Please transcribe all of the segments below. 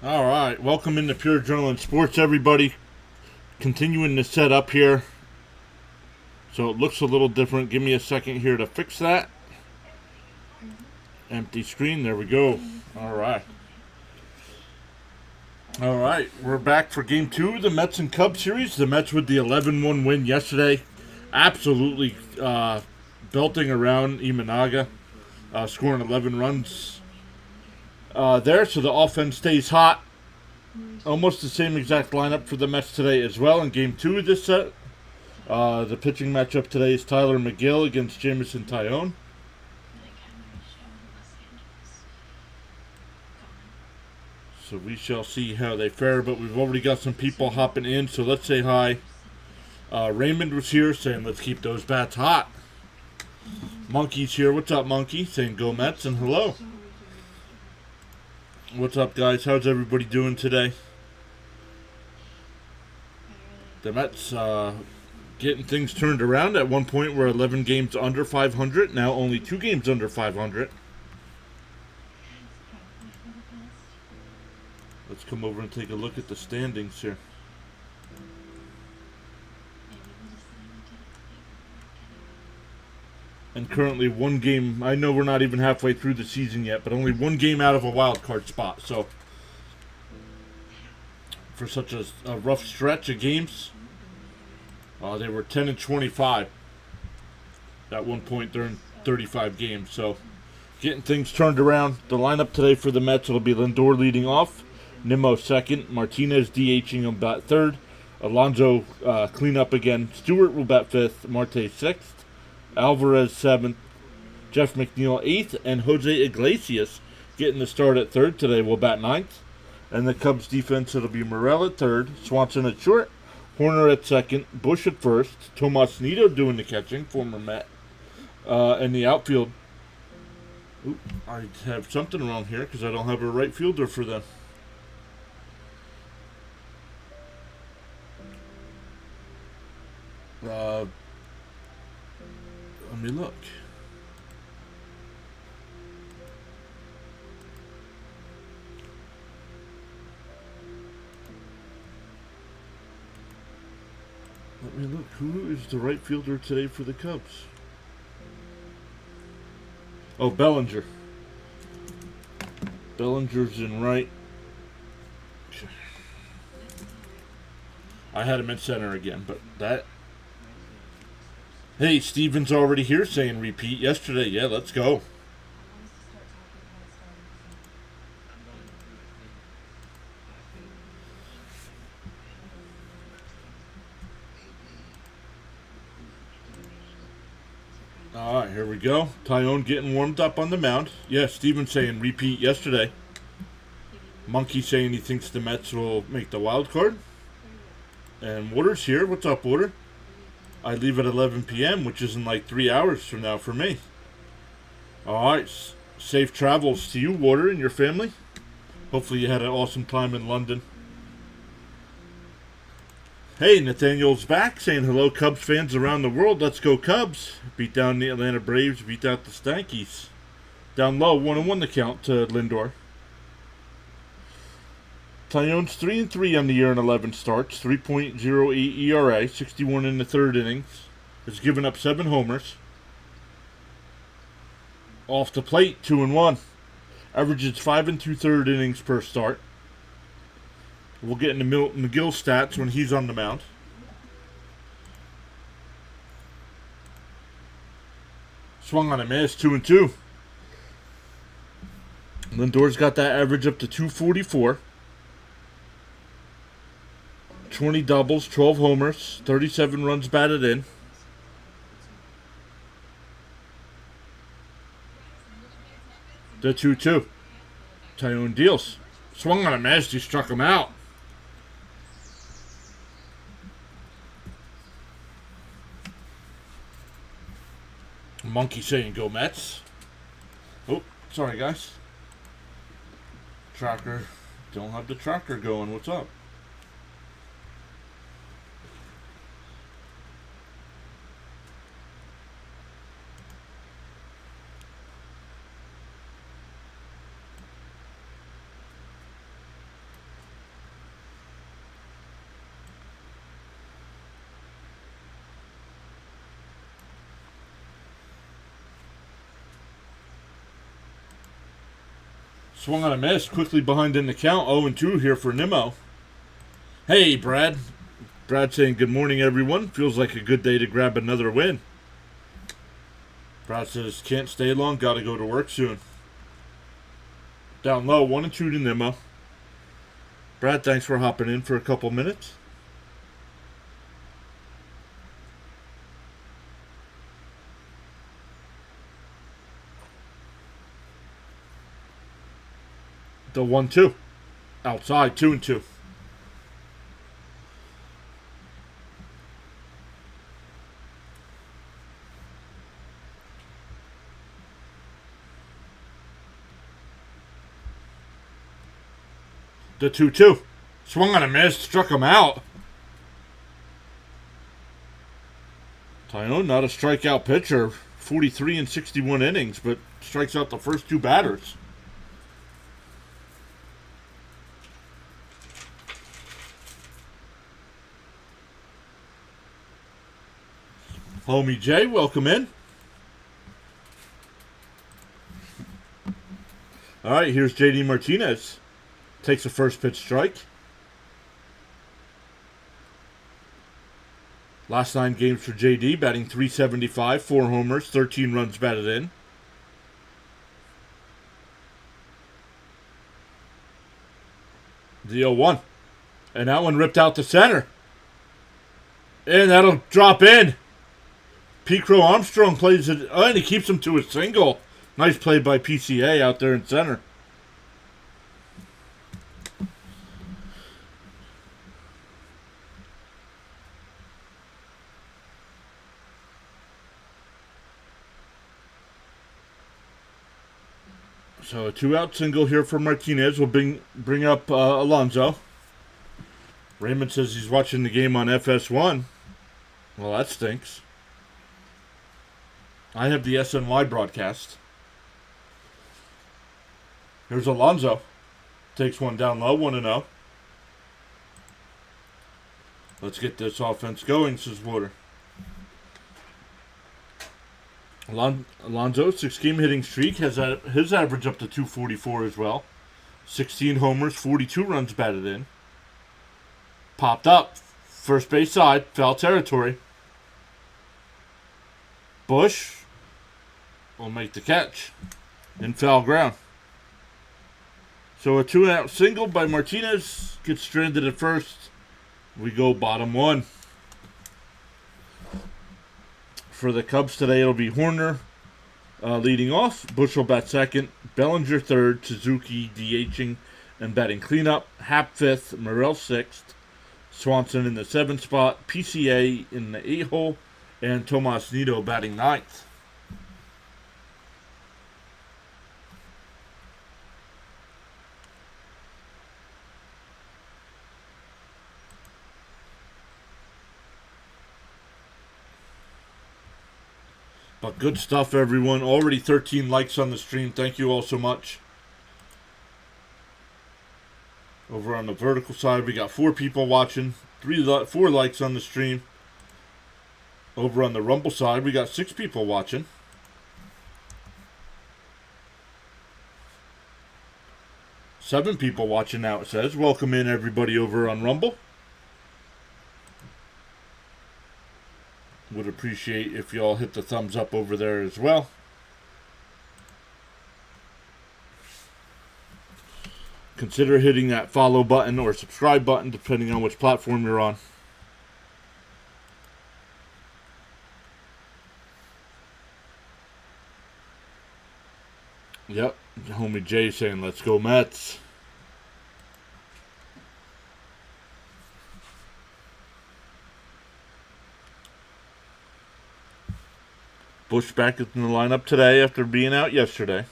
All right, welcome into PureAdrenaline Sports, everybody. Continuing the setup here, so it looks a little different. Give me a second here to fix that. Empty screen. There we go. All right. All right, we're back for Game 2 of the Mets and Cubs series. The Mets with the 11-1 win yesterday. Absolutely belting around Imanaga, scoring 11 runs there, so the offense stays hot. Almost the same exact lineup for the Mets today as well in Game 2 of this set. The pitching matchup today is Tyler McGill against Jameson Taillon. So we shall see how they fare, but we've already got some people hopping in, so let's say hi. Raymond was here saying let's keep those bats hot. Monkey's here. What's up, Monkey? Saying go Mets and hello. What's up, guys? How's everybody doing today? The Mets getting things turned around. At one point, we're 11 games under 500. Now only 2 games under 500. Let's come over and take a look at the standings here. And currently 1 game, I know we're not even halfway through the season yet, but only 1 game out of a wild card spot. So, for such a rough stretch of games, they were 10-25 at one point during 35 games. So, getting things turned around. The lineup today for the Mets, it'll be Lindor leading off, Nimmo second, Martinez DHing him bat third, Alonso clean up again, Stewart will bat fifth, Marte sixth, Alvarez 7th, Jeff McNeil 8th, and Jose Iglesias getting the start at third today will bat 9th. And the Cubs defense, it'll be Morel at third, Swanson at short, Horner at second, Bush at first, Tomas Nido doing the catching, former Met. And the outfield, I have something wrong here because I don't have a right fielder for them. Let me look. Let me look. Who is the right fielder today for the Cubs? Oh, Bellinger. Bellinger's in right. I had him at center again, but that... Hey, Steven's already here saying repeat yesterday. Yeah, let's go. All right, here we go. Taillon getting warmed up on the mound. Yeah, Steven saying repeat yesterday. Monkey saying he thinks the Mets will make the wild card. And Water's here. What's up, Water? I leave at 11 p.m., which is in like 3 hours from now for me. All right. Safe travels to you, Water, and your family. Hopefully you had an awesome time in London. Hey, Nathaniel's back saying hello, Cubs fans around the world. Let's go, Cubs. Beat down the Atlanta Braves. Beat out the Stankies. Down low, 1-1 the count to Lindor. Taillon's 3-3 on the year in 11 starts, 3.08 ERA, 61 in the third innings. Has given up 7 homers. Off the plate, 2-1. Averages 5 2/3 innings per start. We'll get into McGill stats when he's on the mound. Swung on a miss, 2-2. Lindor's got that average up to 244. 20 doubles, 12 homers, 37 runs batted in. The 2-2. Taillon deals. Swung on a miss, he struck him out. Monkey saying go Mets. Oh, sorry guys. Tracker. Don't have the tracker going. What's up? Swung on a miss. Quickly behind in the count. 0-2 here for Nimmo. Hey, Brad. Brad saying good morning, everyone. Feels like a good day to grab another win. Brad says can't stay long. Got to go to work soon. Down low. 1-2 to Nimmo. Brad, thanks for hopping in for a couple minutes. The 1-2. Outside, 2-2. The 2-2. Swung on a miss, struck him out. Tyone, not a strikeout pitcher. 43 and 61 innings, but strikes out the first two batters. Homie Jay, welcome in. All right, here's JD Martinez. Takes a first pitch strike. Last 9 games for JD, batting .375, 4 homers, 13 runs batted in. The 0-1. And that one ripped out to center. And that'll drop in. P. Armstrong plays it, and he keeps him to a single. Nice play by PCA out there in center. So a 2-out single here for Martinez. We'll bring up Alonso. Raymond says he's watching the game on FS1. Well, that stinks. I have the SNY broadcast. Here's Alonso. Takes one down low, 1-0. Let's get this offense going, says Water. Alonso, 6-game hitting streak, has his average up to .244 as well. 16 homers, 42 runs batted in. Popped up. First base side, foul territory. Bush will make the catch in foul ground. So a 2-out single by Martinez gets stranded at first. We go bottom 1. For the Cubs today, it'll be Horner leading off. Bush will bat second. Bellinger third. Suzuki DHing and batting cleanup. Happ fifth. Morrell sixth. Swanson in the 7th spot. PCA in the 8 hole. And Tomas Nido batting 9th. But good stuff, everyone. Already 13 likes on the stream. Thank you all so much. Over on the vertical side, we got 4 people watching. 4 likes on the stream. Over on the Rumble side, we got 6 people watching. Seven people watching now, it says. Welcome in, everybody, over on Rumble. Would appreciate if you all hit the thumbs up over there as well. Consider hitting that follow button or subscribe button, depending on which platform you're on. Yep, homie Jay saying, let's go Mets. Bush back in the lineup today after being out yesterday.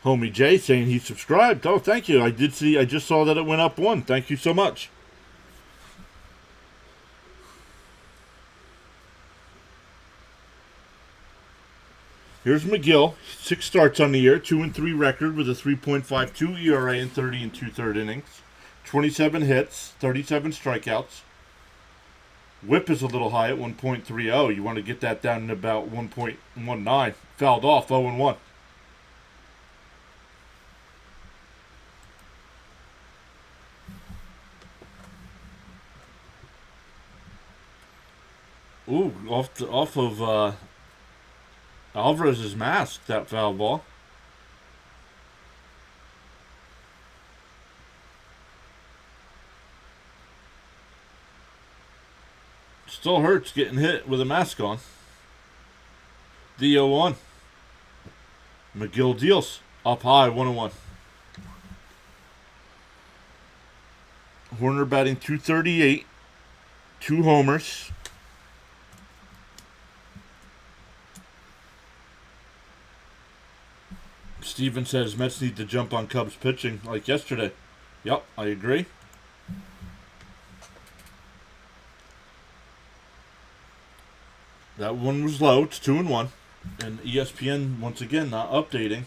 Homie Jay saying he subscribed. Oh, thank you. I just saw that it went up 1. Thank you so much. Here's McGill. 6 starts on the year, 2-3 record with a 3.52 ERA in 30 and 2/3 innings. 27 hits, 37 strikeouts. Whip is a little high at 1.30. You want to get that down to about 1.19. Fouled off, 0-1. Ooh, off of Alvarez's mask, that foul ball. Still hurts getting hit with a mask on. The 0-1. McGill deals. Up high, 1-1. Horner batting .238. 2 homers. Steven says Mets need to jump on Cubs pitching like yesterday. Yep, I agree. That one was low. It's 2-1. And ESPN, once again, not updating.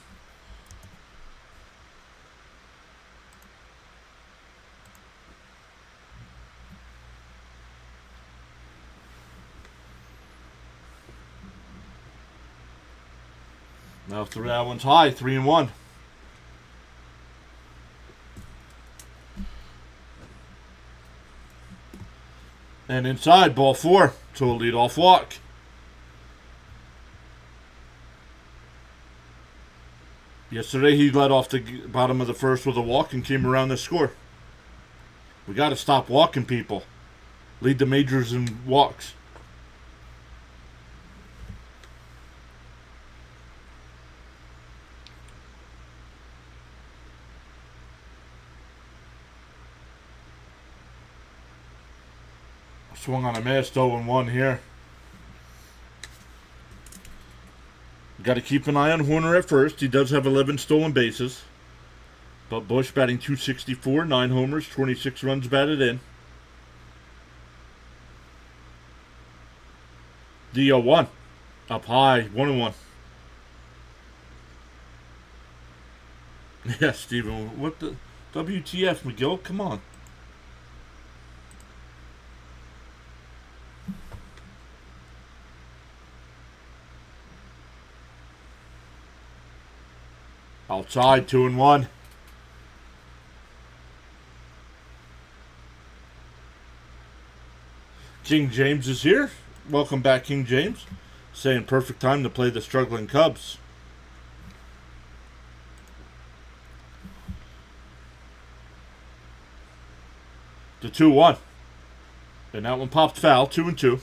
Now that one's high, 3-1. And inside, ball 4. So a leadoff walk. Yesterday he led off the bottom of the first with a walk and came around to score. We got to stop walking people. Lead the majors in walks. Swung on a miss, 0-1 here. Got to keep an eye on Horner at first. He does have 11 stolen bases. But Bush batting .264, 9 homers, 26 runs batted in. The 0-1. Up high, 1-1. Yeah, Steven, what the WTF, McGill? Come on. Outside, 2-1. King James is here. Welcome back, King James. Saying perfect time to play the struggling Cubs. The 2-1. And that one popped foul, 2-2.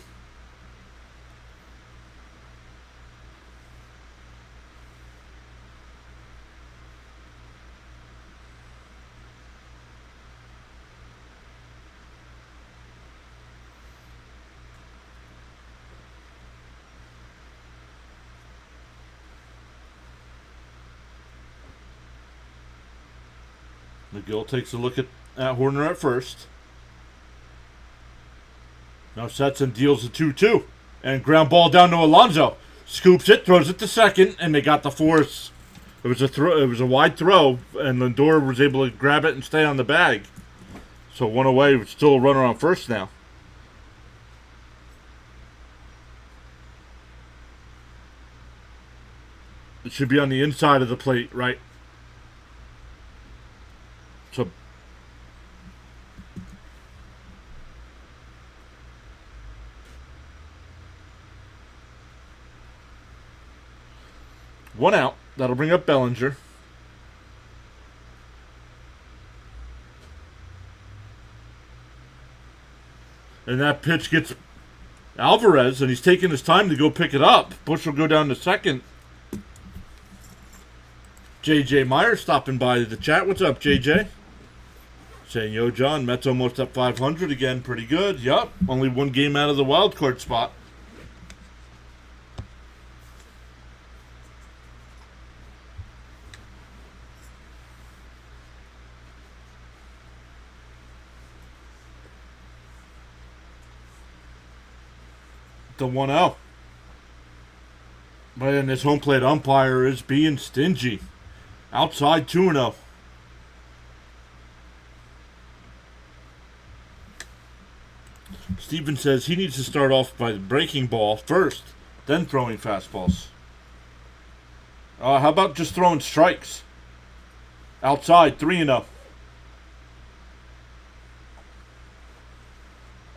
McGill takes a look at Horner at first. Now sets and deals a 2-2. And ground ball down to Alonso. Scoops it, throws it to second, and they got the force. It was a wide throw, and Lindor was able to grab it and stay on the bag. So 1 away, still a runner on first now. It should be on the inside of the plate, right? So one out. That'll bring up Bellinger. And that pitch gets Alvarez, and he's taking his time to go pick it up. Bush will go down to second. JJ Meyer stopping by the chat. What's up, JJ? Saying, yo, John, Mets almost up 500 again. Pretty good. Yup. Only 1 game out of the wild card spot. The 1-0. Man, this home plate umpire is being stingy. Outside 2-0. Steven says he needs to start off by breaking ball first, then throwing fastballs. How about just throwing strikes? Outside 3-0.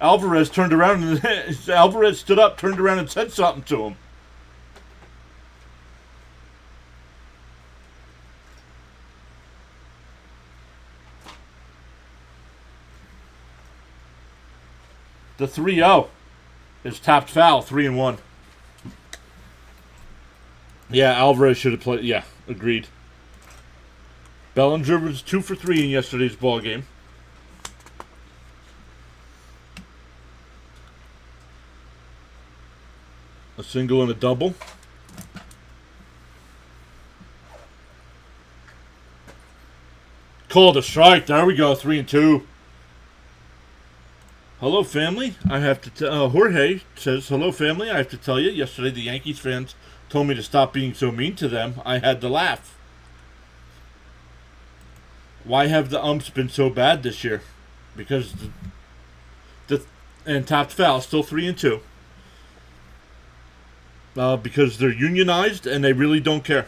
Alvarez turned around and Alvarez stood up, turned around and said something to him. The 3-0 is tapped foul, 3-1. Yeah, Alvarez should have played. Yeah, agreed. Bellinger was 2 for 3 in yesterday's ball game. A single and a double. Called a strike. There we go, 3-2. Hello, family. I have to Jorge says, hello, family. I have to tell you, yesterday the Yankees fans told me to stop being so mean to them. I had to laugh. Why have the umps been so bad this year? Because and tapped foul, still 3-2. Because they're unionized and they really don't care.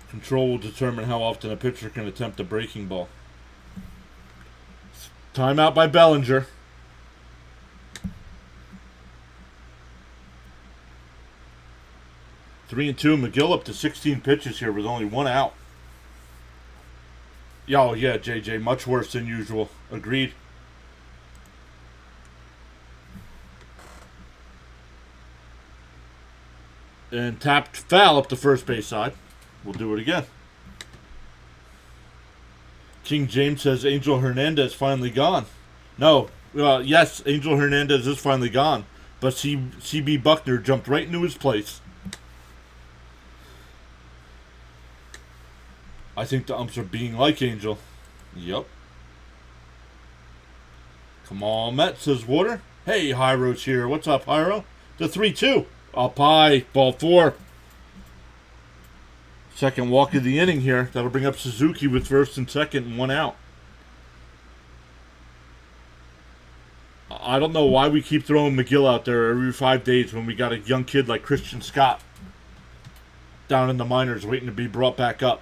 Control will determine how often a pitcher can attempt a breaking ball. Timeout by Bellinger. Three and two. McGill up to 16 pitches here with only 1 out. Oh, yeah, JJ. Much worse than usual. Agreed. And tapped foul up the first base side. We'll do it again. King James says Angel Hernandez finally gone. No. Yes, Angel Hernandez is finally gone. But CB Buckner jumped right into his place. I think the umps are being like Angel. Yep. Come on, Met, says Water. Hey, Hyro's here. What's up, Hyro? The 3-2. Up high. Ball 4. Second walk of the inning here. That'll bring up Suzuki with first and second and 1 out. I don't know why we keep throwing McGill out there every 5 days when we got a young kid like Christian Scott down in the minors waiting to be brought back up.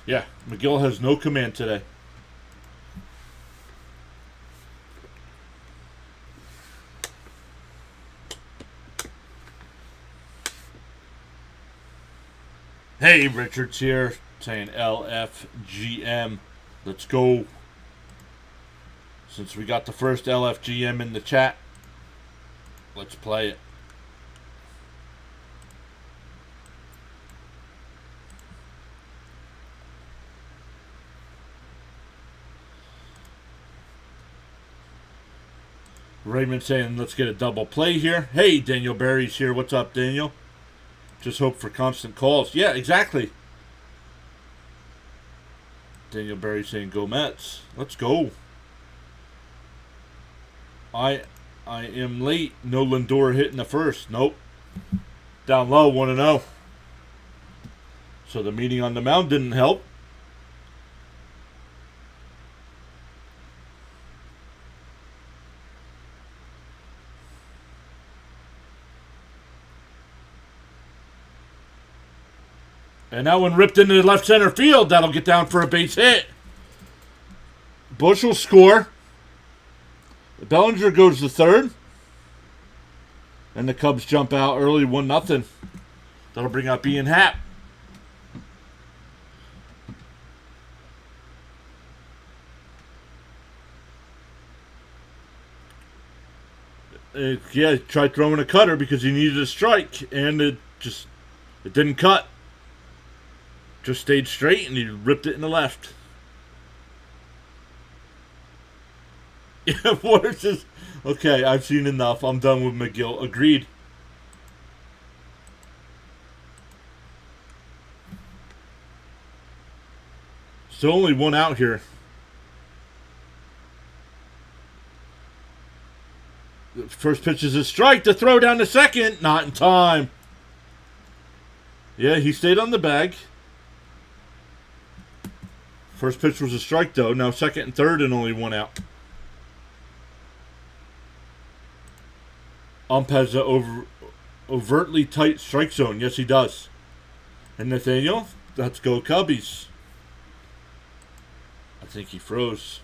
Yeah, McGill has no command today. Hey, Richard's here saying LFGM. Let's go. Since we got the first LFGM in the chat, let's play it. Raymond saying let's get a double play here. Hey, Daniel Barry's here. What's up, Daniel? Just hope for constant calls. Yeah, exactly. Daniel Barry saying go Mets. Let's go. I am late. No Lindor hitting the first. Nope. Down low, 1-0. So the meeting on the mound didn't help. And that one ripped into the left center field. That'll get down for a base hit. Bush will score. Bellinger goes to third. And the Cubs jump out early 1-0. That'll bring up Ian Happ. Yeah, tried throwing a cutter because he needed a strike. And it didn't cut. Just stayed straight and he ripped it in the left. Yeah, Waters is okay. I've seen enough. I'm done with McGill. Agreed. Still only one out here. The first pitch is a strike. To throw down to second. Not in time. Yeah, he stayed on the bag. First pitch was a strike, though. Now second and third and only one out. Ump has an overtly tight strike zone. Yes, he does. And Nathaniel, let's go Cubbies. I think he froze.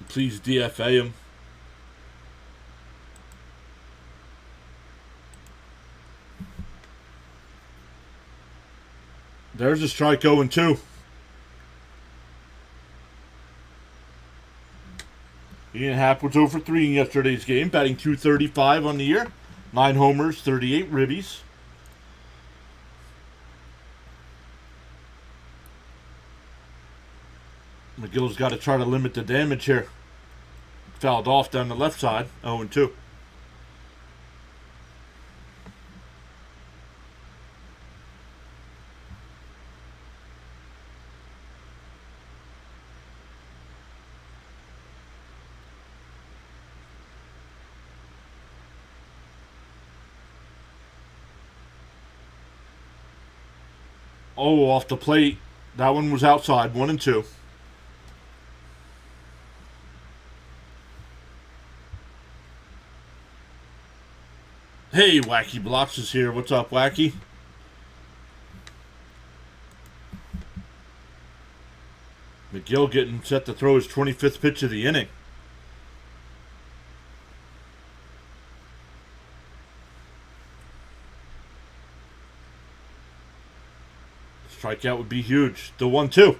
Please DFA him. There's a strike 0-2. Ian Happ was over 3 in yesterday's game, batting .235 on the year. 9 homers, 38 ribbies. McGill's got to try to limit the damage here. Fouled off down the left side, 0-2. Oh, off the plate. That one was outside, 1-2. Hey, Wacky Blocks is here. What's up, Wacky? McGill getting set to throw his 25th pitch of the inning. Strikeout would be huge. The 1-2.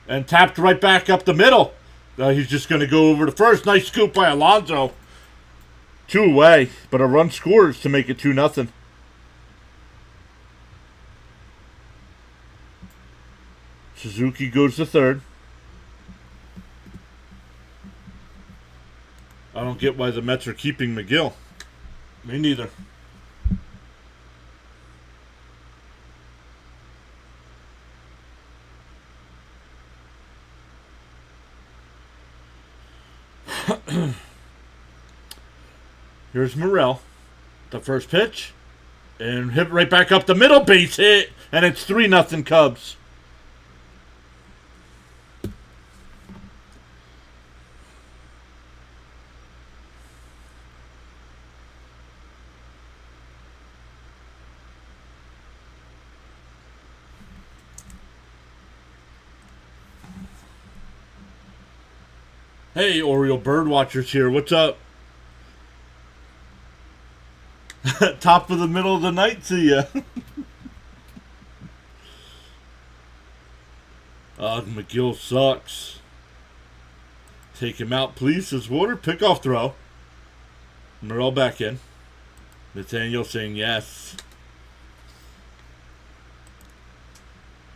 And tapped right back up the middle. He's just going to go over to first. Nice scoop by Alonso. 2 away, but a run scores to make it 2-0. Suzuki goes to third. I don't get why the Mets are keeping McGill. Me neither. Here's Morrell. The first pitch. And hit right back up the middle. Base hit. And it's 3-0 Cubs. Hey, Oriole Birdwatchers here. What's up? Top of the middle of the night to you. McGill sucks. Take him out, please. Says Water. Pickoff throw. Morrell back in. Nathaniel saying yes.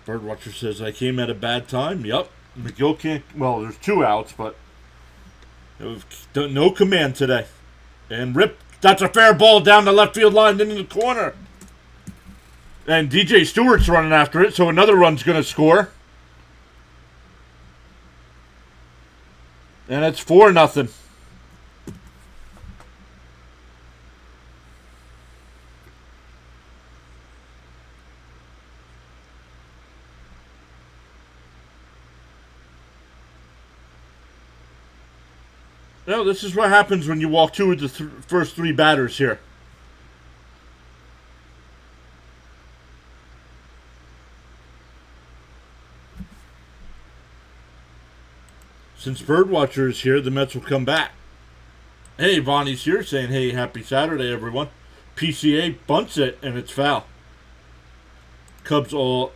Birdwatcher says, I came at a bad time. Yup. McGill can't. Well, there's 2 outs, but it was no command today. And rip. That's a fair ball down the left field line into the corner. And DJ Stewart's running after it, so another run's going to score. And it's 4-0. Well, this is what happens when you walk 2 of the first 3 batters here. Since Birdwatcher is here, the Mets will come back. Hey, Bonnie's here saying, hey, happy Saturday, everyone. PCA bunts it, and it's foul. Cubs owe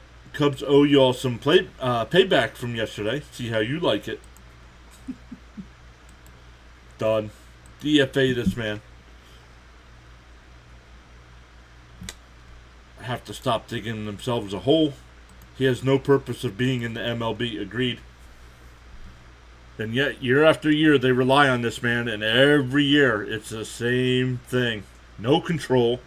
y'all some payback from yesterday. See how you like it. Done. DFA this man. Have to stop digging themselves a hole. He has no purpose of being in the MLB. Agreed. And yet, year after year, they rely on this man, and every year, it's the same thing. No control.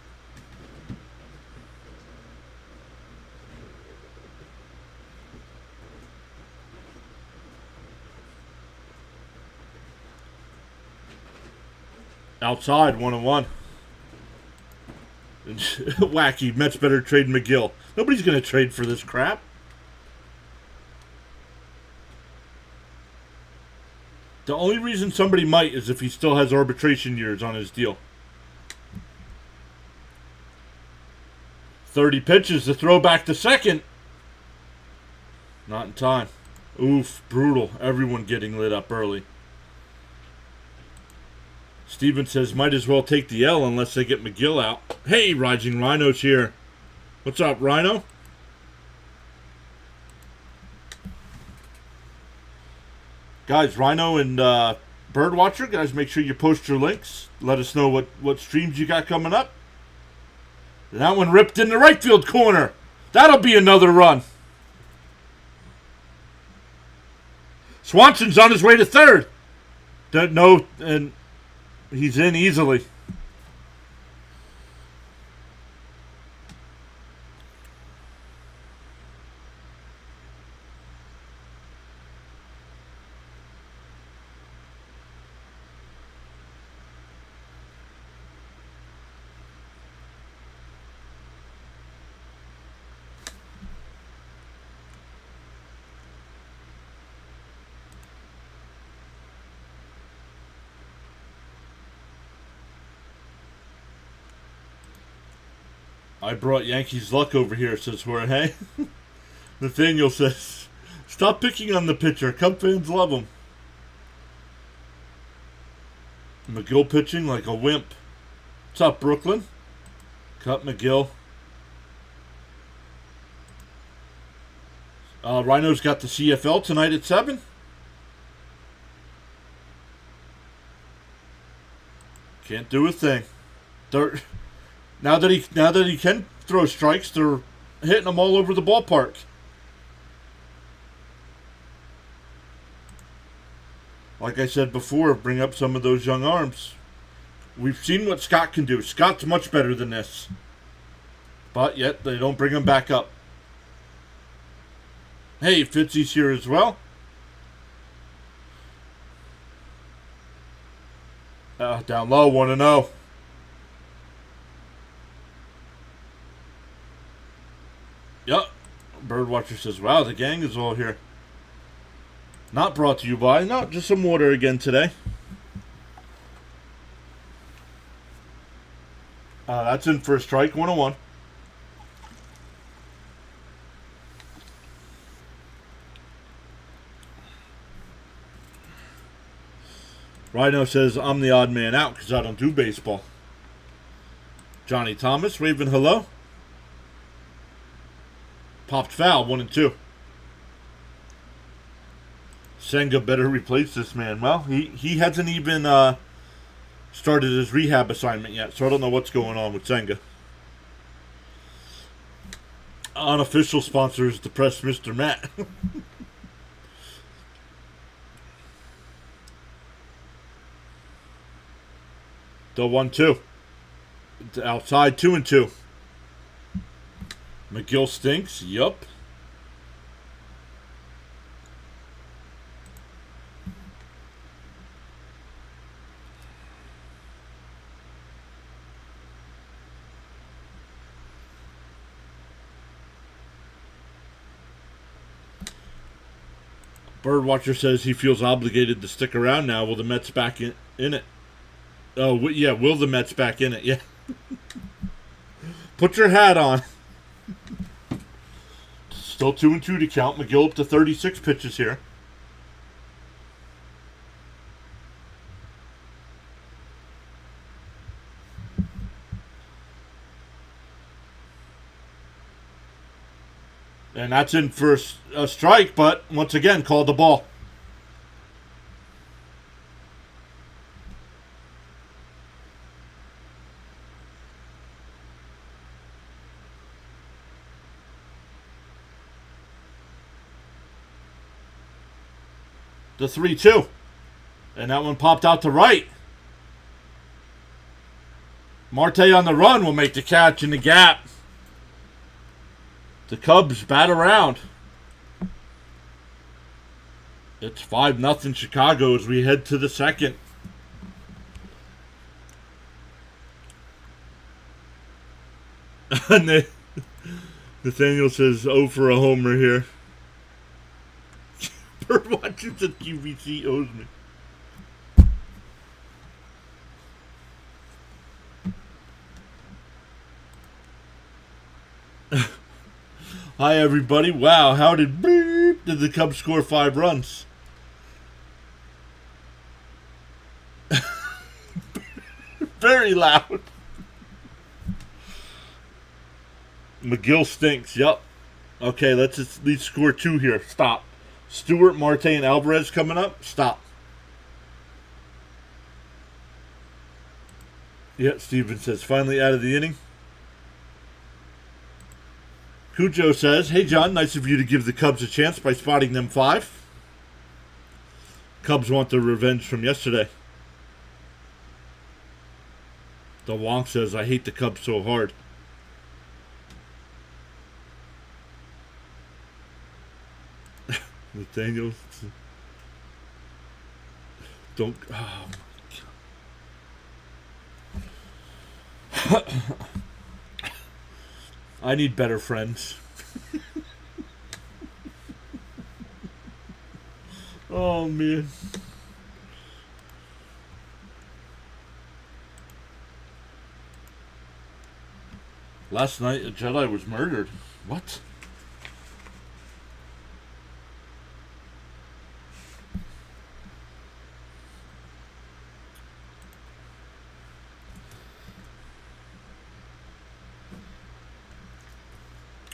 Outside, 1-1. Wacky, Mets better trade McGill. Nobody's going to trade for this crap. The only reason somebody might is if he still has arbitration years on his deal. 30 pitches to throw back to second. Not in time. Oof, brutal. Everyone getting lit up early. Steven says, might as well take the L unless they get McGill out. Hey, Rising Rhino's here. What's up, Rhino? Guys, Rhino and Birdwatcher, guys, make sure you post your links. Let us know what streams you got coming up. That one ripped in the right field corner. That'll be another run. Swanson's on his way to third. No, and he's in easily. I brought Yankees luck over here, says Jorge. Nathaniel says, stop picking on the pitcher. Cub fans love him. McGill pitching like a wimp. What's up, Brooklyn? Cut McGill. Rhino's got the CFL tonight at 7. Can't do a thing. Now that he can throw strikes, they're hitting them all over the ballpark. Like I said before, bring up some of those young arms. We've seen what Scott can do. Scott's much better than this. But yet, they don't bring him back up. Hey, Fitzy's here as well. Down low, 1-0. Yep. Birdwatcher says, wow, the gang is all here. Not brought to you by, just some water again today. That's in for a strike, 1-1. Rhino says, I'm the odd man out because I don't do baseball. Johnny Thomas, Raven, hello. Popped foul, 1-2. Senga better replace this man. Well, he hasn't even started his rehab assignment yet, so I don't know what's going on with Senga. Unofficial sponsor is Depressed Mr. Matt. The 1-2. Outside, 2-2. McGill stinks. Yup. Birdwatcher says he feels obligated to stick around now. Will the Mets back in it? Oh, yeah, will the Mets back in it? Yeah. Put your hat on. Still 2-2 to count. McGill up to 36 pitches here. And that's in for a strike, but once again, called the ball. The 3-2. And that one popped out to right. Marte on the run will make the catch in the gap. The Cubs bat around. It's 5-0 Chicago as we head to the second. Nathaniel says, "Oh, for a homer here." Birdwatcher said QVC owes me. Hi, everybody. Wow, how did the Cubs score 5 runs? Very loud. McGill stinks. Yep. Okay, let's at least score 2 here. Stop. Stewart, Marte, and Alvarez coming up. Stop. Yeah, Steven says, finally out of the inning. Cujo says, "Hey, John, nice of you to give the Cubs a chance by spotting them 5. Cubs want their revenge from yesterday." The Wonk says, "I hate the Cubs so hard." Nathaniel, don't. Oh my God. I need better friends. Oh, man. Last night, a Jedi was murdered. What?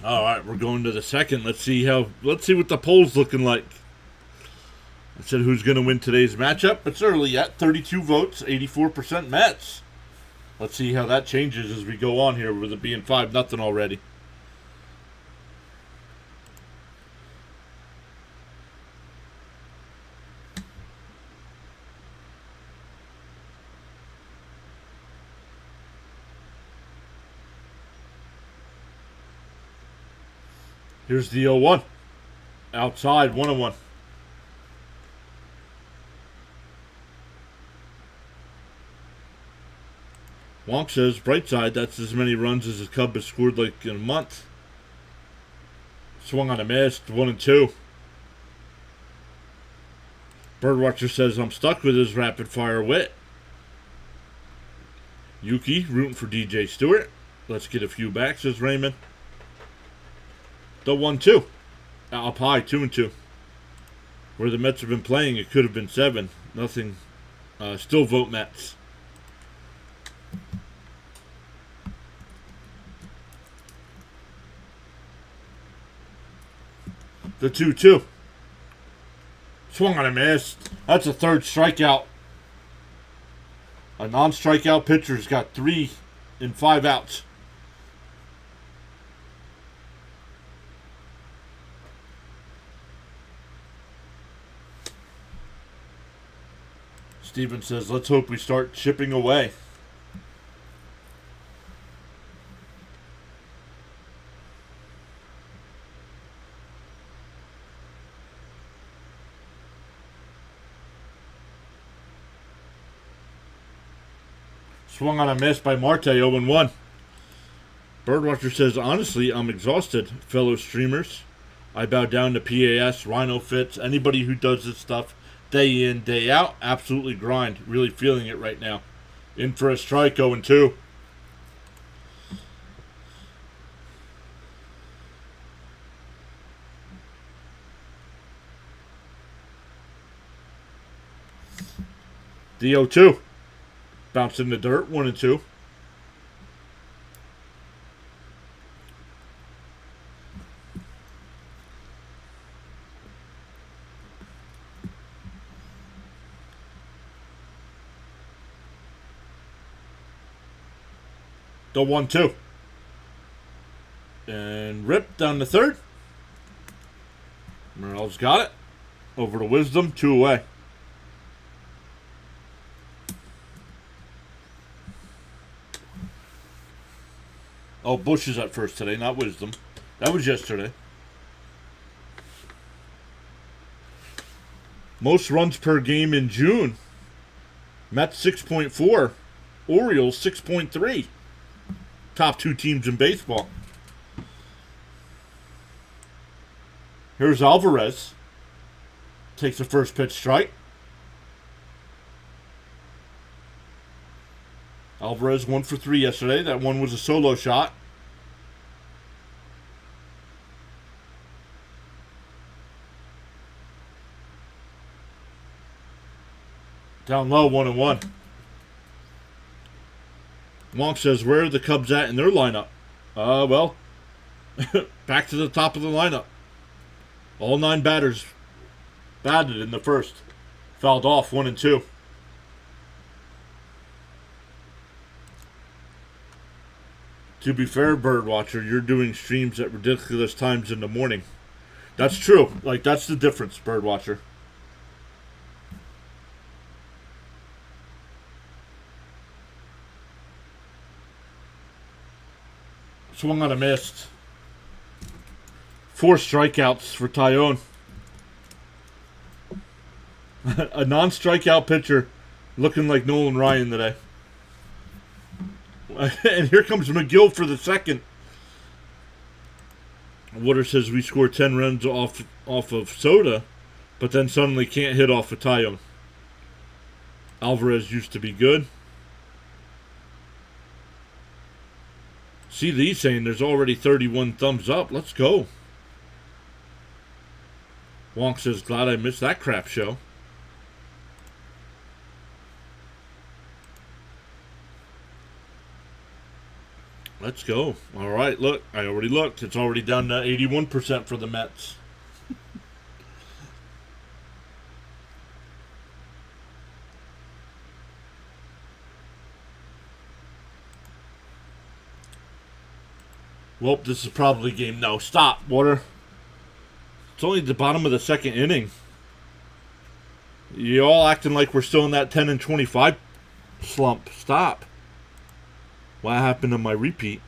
All right, we're going to the second. Let's see what the poll's looking like. I said who's going to win today's matchup. It's early yet. 32 votes, 84% Mets. Let's see how that changes as we go on here with it being 5-0 already. Here's the 0-1. Outside, 1-1. Wonk says, bright side, that's as many runs as a Cub has scored like in a month. Swung on a miss, 1-2. Birdwatcher says, I'm stuck with his rapid fire wit. Yuki, rooting for DJ Stewart. Let's get a few back, says Raymond. The 1-2. Up high, 2-2. Where the Mets have been playing, it could have been 7. Nothing. Still vote Mets. The 2-2. Swung on a miss. That's a third strikeout. A non-strikeout pitcher's got 3 in 5 outs. Steven says, let's hope we start chipping away. Swung on a miss by Marte, 0-1. Birdwatcher says, honestly, I'm exhausted, fellow streamers. I bow down to PAS, Rhino Fits, anybody who does this stuff day in, day out. Absolutely grind. Really feeling it right now. In for a strike, 0-2. The 0-2. Bounce in the dirt, 1-2. The 1-2. And rip down the third. Morel's got it. Over to Wisdom, 2 away. Oh, Bush is at first today, not Wisdom. That was yesterday. Most runs per game in June. Mets 6.4. Orioles 6.3. Top 2 teams in baseball. Here's Alvarez. Takes the first pitch strike. Alvarez 1 for 3 yesterday. That one was a solo shot. Down low, 1-1. Wonk says, where are the Cubs at in their lineup? Well, back to the top of the lineup. All 9 batters batted in the first. Fouled off, 1 and 2. To be fair, Birdwatcher, you're doing streams at ridiculous times in the morning. That's true. Like, that's the difference, Birdwatcher. Swung on a missed. 4 strikeouts for Tyone. A non-strikeout pitcher looking like Nolan Ryan today. And here comes McGill for the second. Water says we score 10 runs off of Soda, but then suddenly can't hit off of Tyone. Alvarez used to be good. See these saying there's already 31 thumbs up. Let's go. Wonk says, glad I missed that crap show. Let's go. All right, look. I already looked. It's already down to 81% for the Mets. Well, this is probably game. No, stop, Water. It's only the bottom of the second inning. You all acting like we're still in that 10 and 25 slump. Stop. What happened to my repeat?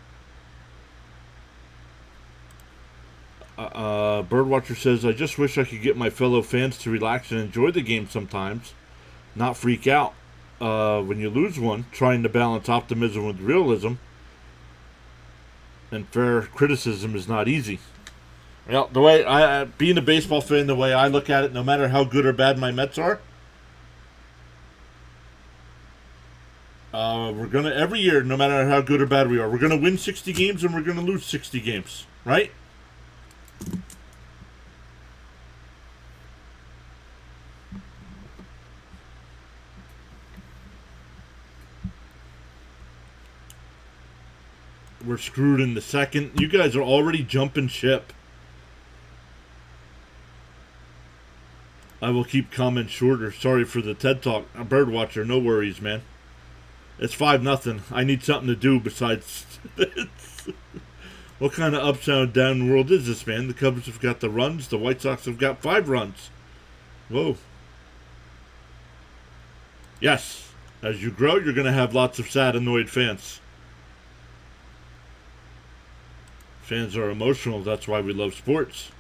Birdwatcher says, I just wish I could get my fellow fans to relax and enjoy the game sometimes, not freak out when you lose one, trying to balance optimism with realism. And fair criticism is not easy. Well, the way being a baseball fan, the way I look at it, no matter how good or bad my Mets are, we're gonna every year, no matter how good or bad we are, we're gonna win 60 games and we're gonna lose 60 games, right? We're screwed in the second. You guys are already jumping ship. I will keep comments shorter. Sorry for the TED Talk. Birdwatcher, no worries, man. It's 5-0. I need something to do besides this. What kind of upside down world is this, man? The Cubs have got the runs. The White Sox have got 5 runs. Whoa. Yes. As you grow, you're going to have lots of sad, annoyed fans. Fans are emotional. That's why we love sports.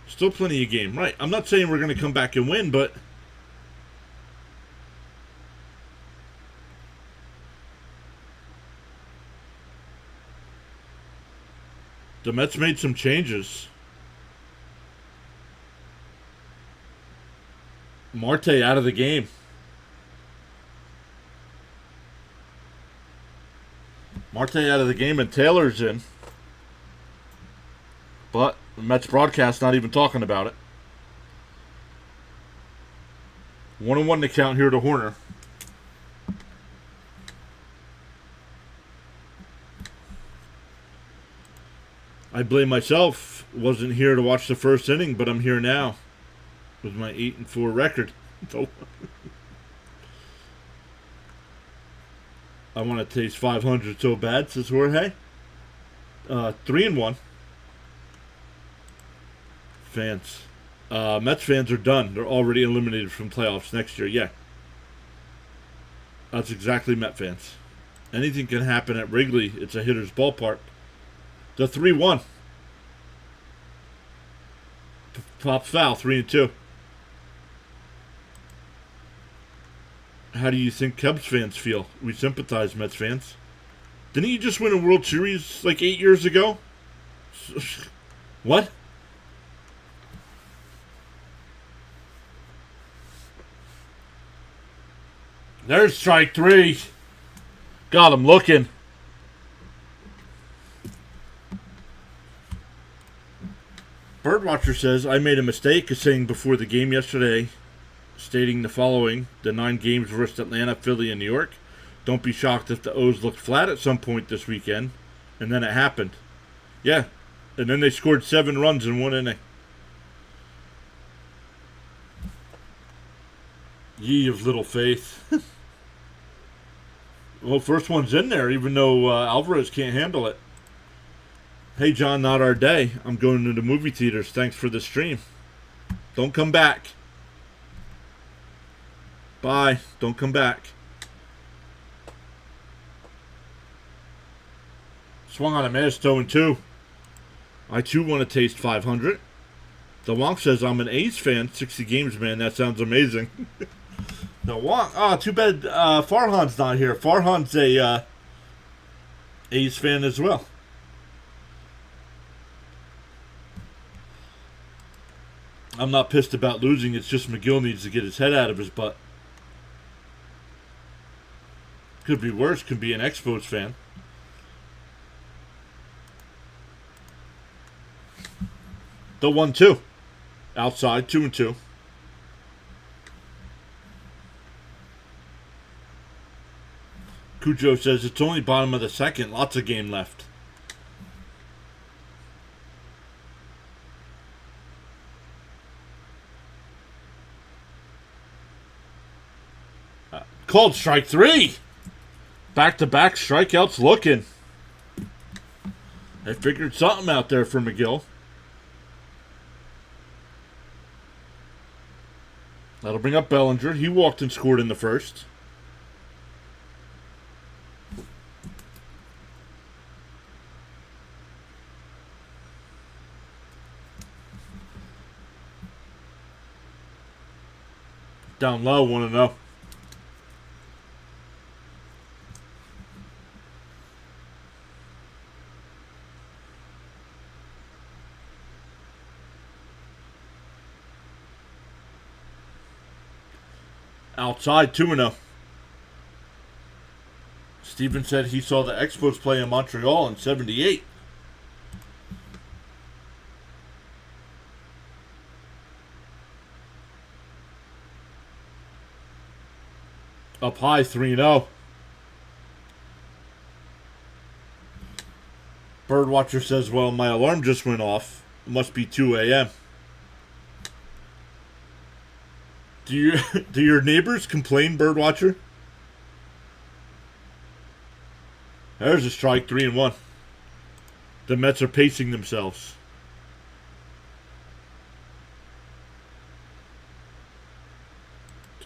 Still plenty of game. Right. I'm not saying we're going to come back and win, but the Mets made some changes. Marte out of the game. Marte out of the game and Taylor's in. But the Mets broadcast not even talking about it. 1-1 to count here to Horner. I blame myself. Wasn't here to watch the first inning, but I'm here now with my 8-4 record. I want to taste 500 so bad, says Jorge. 3-1. Fans. Mets fans are done. They're already eliminated from playoffs next year. Yeah. That's exactly Met fans. Anything can happen at Wrigley. It's a hitter's ballpark. The 3-1. Pops foul, 3-2. How do you think Cubs fans feel? We sympathize, Mets fans. Didn't he just win a World Series like 8 years ago? What? There's strike 3. Got him looking. Birdwatcher says, I made a mistake of saying before the game yesterday, stating the following: the 9 games versus Atlanta, Philly, and New York. Don't be shocked if the O's looked flat at some point this weekend. And then it happened. Yeah. And then they scored 7 runs in 1 inning. Ye of little faith. Well, first one's in there, even though Alvarez can't handle it. Hey, John, not our day. I'm going to the movie theaters. Thanks for the stream. Don't come back. Bye. Don't come back. Swung on a miss, 0-2. I too want to taste 500. The Wonk says, I'm an A's fan. 60 games, man. That sounds amazing. The Wonk. Oh, too bad Farhan's not here. Farhan's a A's fan as well. I'm not pissed about losing. It's just McGill needs to get his head out of his butt. Could be worse. Could be an Expos fan. The 1-2. Outside, 2-2. Cujo says it's only bottom of the second. Lots of game left. Called strike 3. Back-to-back strikeouts looking. They figured something out there for McGill. That'll bring up Bellinger. He walked and scored in the first. Down low, 1-0. Outside, 2-0. Steven said he saw the Expos play in Montreal in 78. Up high, 3-0. Birdwatcher says, well, my alarm just went off. It must be 2 a.m. Do your neighbors complain, Birdwatcher? There's a strike, 3-1. The Mets are pacing themselves.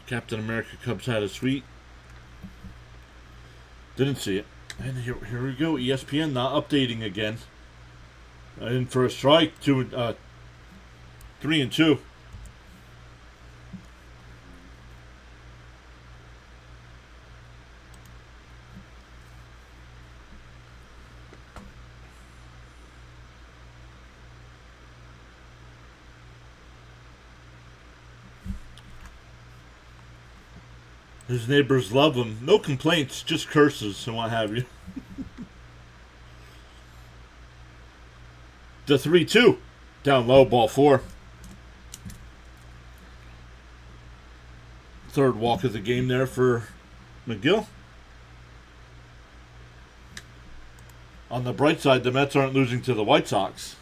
Captain America Cubs had a suite. Didn't see it. And here we go. ESPN not updating again. In for a strike. 3-2. His neighbors love him. No complaints, just curses and what have you. The 3-2. Down low, ball 4. Third walk of the game there for McGill. On the bright side, the Mets aren't losing to the White Sox.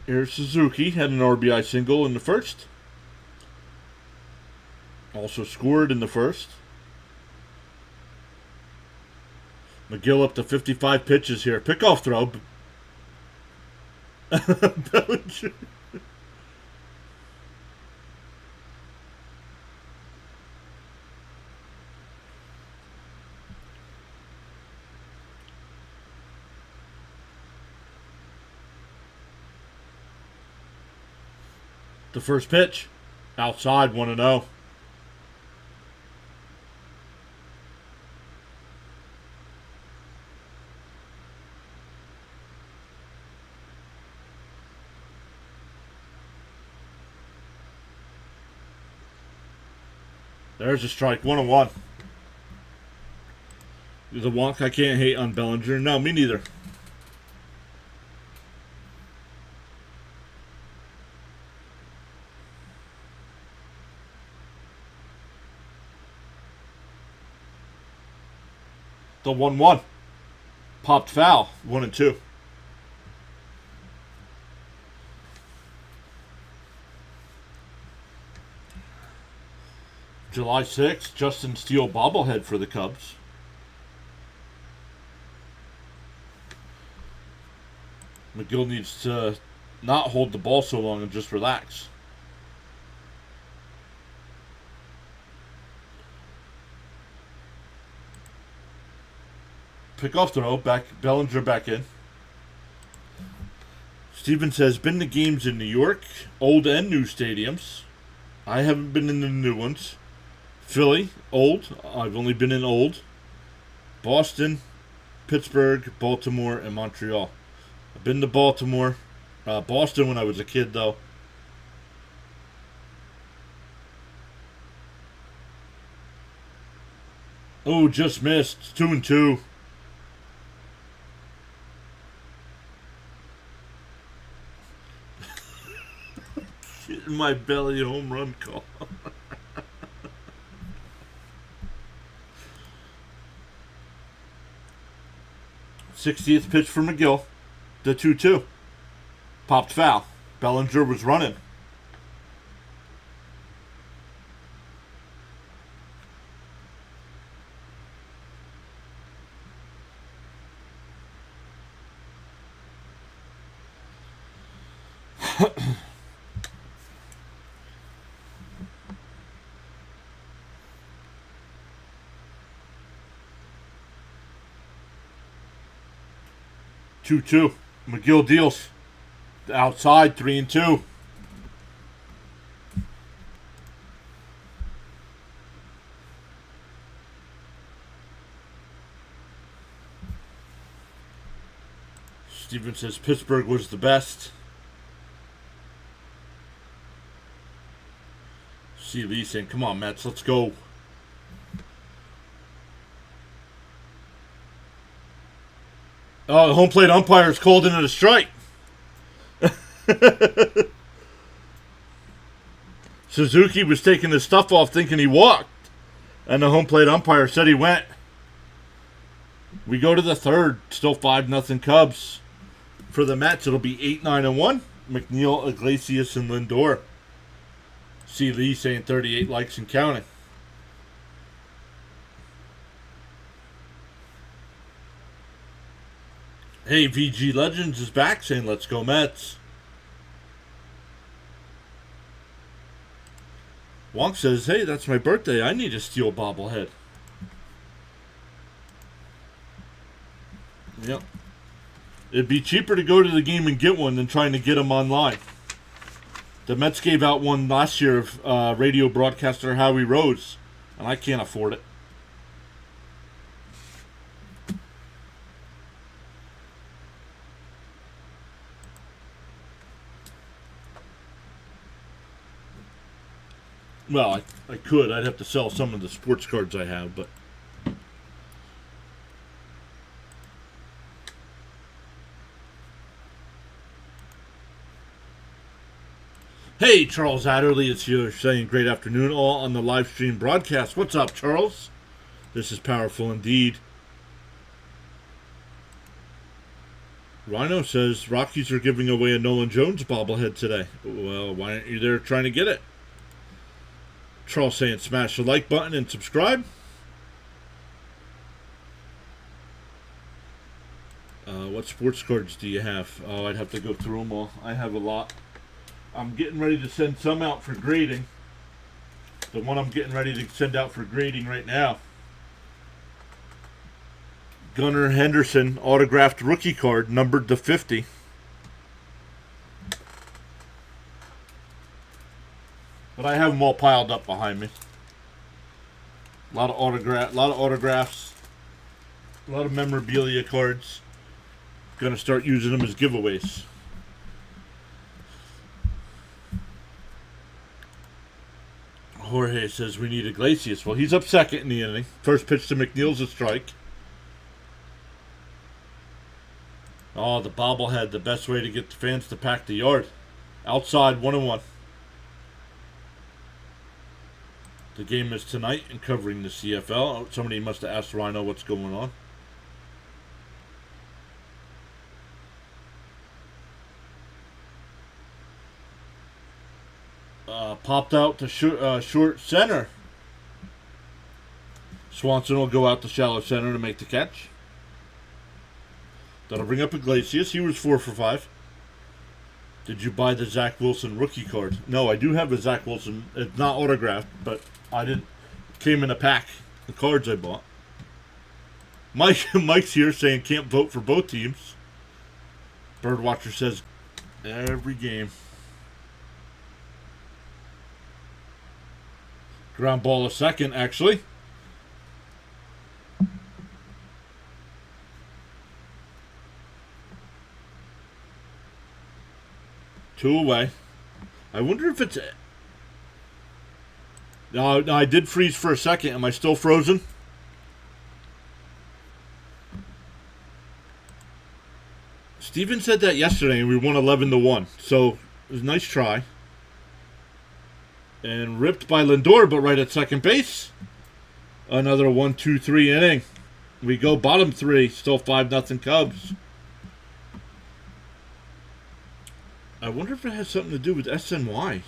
Here's Suzuki, had an RBI single in the first. Also scored in the first. McGill up to 55 pitches here. Pickoff throw. Bellinger. The first pitch. Outside, 1-0. There's a strike, 1-1. The wonk I can't hate on Bellinger. No, me neither. The 1-1. Popped foul, 1-2. July 6th, Justin Steele bobblehead for the Cubs. McGill needs to not hold the ball so long and just relax. Pickoff throw, Bellinger back in. Steven says, been to games in New York, old and new stadiums. I haven't been in the new ones. Philly, old. I've only been in old. Boston, Pittsburgh, Baltimore, and Montreal. I've been to Baltimore. Boston when I was a kid, though. Oh, just missed. 2-2. Shit in my belly, home run call. 60th pitch for McGill. The 2-2. Popped foul. Bellinger was running. Two. McGill deals. Outside, 3-2. Steven says Pittsburgh was the best. C. Lee saying, come on, Mets, let's go. Oh, the home plate umpire is called into a strike. Suzuki was taking his stuff off thinking he walked. And the home plate umpire said he went. We go to the third. Still 5-0 Cubs. For the Mets, it'll be 8-9-1. McNeil, Iglesias, and Lindor. C. Lee saying 38 likes and counting. Hey, VG Legends is back saying, let's go Mets. Wonk says, hey, that's my birthday. I need a Steel bobblehead. Yep. It'd be cheaper to go to the game and get one than trying to get them online. The Mets gave out one last year of radio broadcaster Howie Rose, and I can't afford it. Well, I could. I'd have to sell some of the sports cards I have, but... Hey, Charles Adderley is here saying great afternoon all on the live stream broadcast. What's up, Charles? This is powerful indeed. Rhino says Rockies are giving away a Nolan Jones bobblehead today. Well, why aren't you there trying to get it? Charles saying smash the like button and subscribe. What sports cards do you have? Oh, I'd have to go through them all. I have a lot. I'm getting ready to send some out for grading. The one I'm getting ready to send out for grading right now. Gunnar Henderson autographed rookie card, numbered to 50. But I have them all piled up behind me. A lot of autographs, a lot of memorabilia cards. Gonna start using them as giveaways. Jorge says we need Iglesias. Well, he's up second in the inning. First pitch to McNeil's a strike. Oh, the bobblehead, the best way to get the fans to pack the yard. Outside, 1-1. The game is tonight and covering the CFL. Oh, somebody must have asked Rhino what's going on. Popped out to short center. Swanson will go out to shallow center to make the catch. That'll bring up Iglesias. He was 4 for 5. Did you buy the Zach Wilson rookie card? No, I do have a Zach Wilson. It's not autographed, but I didn't. Came in a pack. The cards I bought. Mike's here saying can't vote for both teams. Birdwatcher says every game. Ground ball a second, actually. Two away. I wonder if it's... No, I did freeze for a second. Am I still frozen? Steven said that yesterday and we won 11-1. So, it was a nice try. And ripped by Lindor, but right at second base. Another 1-2-3 inning. We go bottom 3. Still 5-0 Cubs. I wonder if it has something to do with SNY.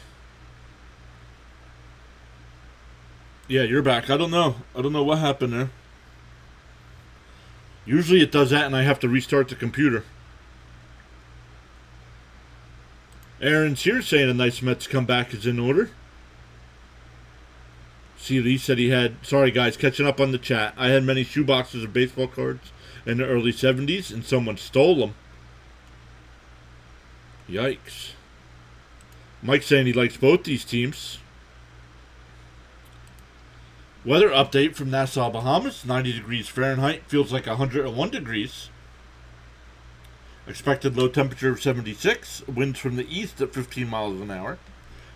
Yeah, you're back. I don't know. I don't know what happened there. Usually it does that and I have to restart the computer. Aaron's here saying a nice Mets comeback is in order. See, Lee said he had... Sorry, guys, catching up on the chat. I had many shoeboxes of baseball cards in the early 70s, and someone stole them. Yikes. Mike's saying he likes both these teams. Weather update from Nassau, Bahamas. 90 degrees Fahrenheit. Feels like 101 degrees. Expected low temperature of 76. Winds from the east at 15 miles an hour.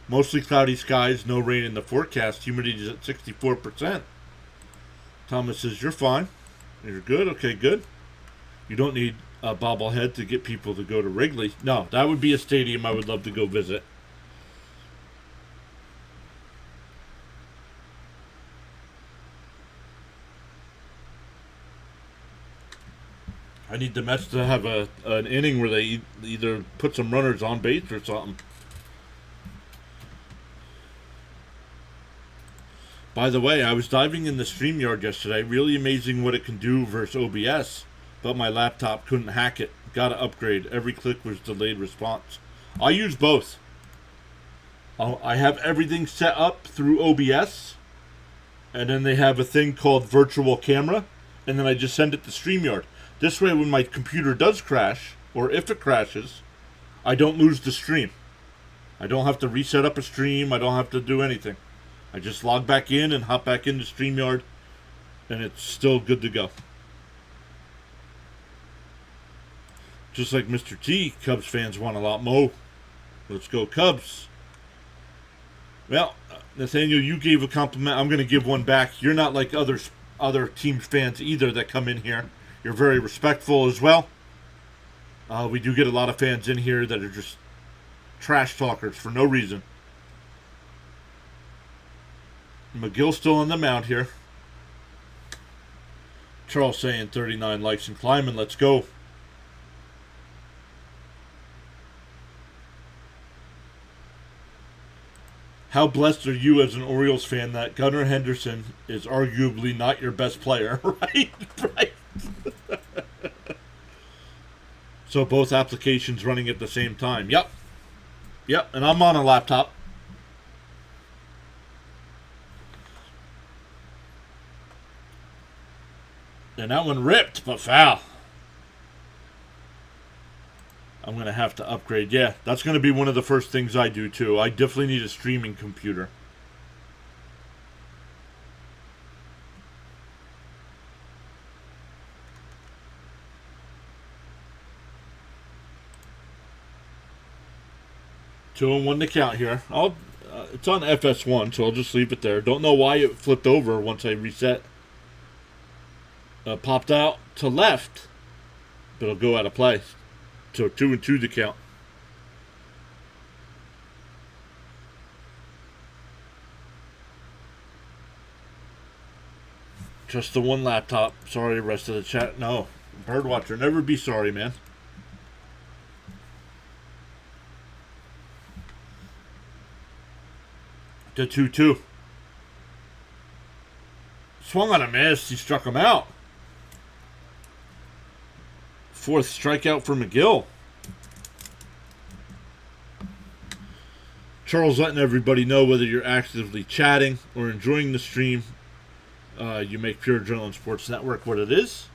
Mostly cloudy skies, no rain in the forecast. Humidity is at 64%. Thomas says, you're fine. You're good? Okay, good. You don't need a bobblehead to get people to go to Wrigley. No, that would be a stadium I would love to go visit. I need the Mets to have an inning where they either put some runners on base or something. By the way, I was diving in the StreamYard yesterday. Really amazing what it can do versus OBS. But my laptop couldn't hack it. Gotta upgrade. Every click was delayed response. I use both. I have everything set up through OBS. And then they have a thing called virtual camera. And then I just send it to StreamYard. This way when my computer does crash, or if it crashes, I don't lose the stream. I don't have to reset up a stream. I don't have to do anything. I just log back in and hop back into StreamYard, and it's still good to go. Just like Mr. T, Cubs fans want a lot more. Let's go Cubs. Well, Nathaniel, you gave a compliment. I'm going to give one back. You're not like other team fans either that come in here. You're very respectful as well. We do get a lot of fans in here that are just trash talkers for no reason. McGill still on the mound here. Charles saying 39 likes and climbing. Let's go. How blessed are you as an Orioles fan that Gunnar Henderson is arguably not your best player, right? Right. So both applications running at the same time. Yep. Yep, and I'm on a laptop. And that one ripped, but foul. I'm going to have to upgrade. Yeah, that's going to be one of the first things I do, too. I definitely need a streaming computer. Two and one to count here. It's on FS1, so I'll just leave it there. Don't know why it flipped over once I reset. Popped out to left, but it'll go out of play. So 2 and 2 to count. Just the one laptop. Sorry, the rest of the chat. No, Birdwatcher, never be sorry, man. To 2-2. Swung on a miss. He struck him out. Fourth strikeout for McGill. Charles letting everybody know whether you're actively chatting or enjoying the stream. You make Pure Adrenaline Sports Network what it is.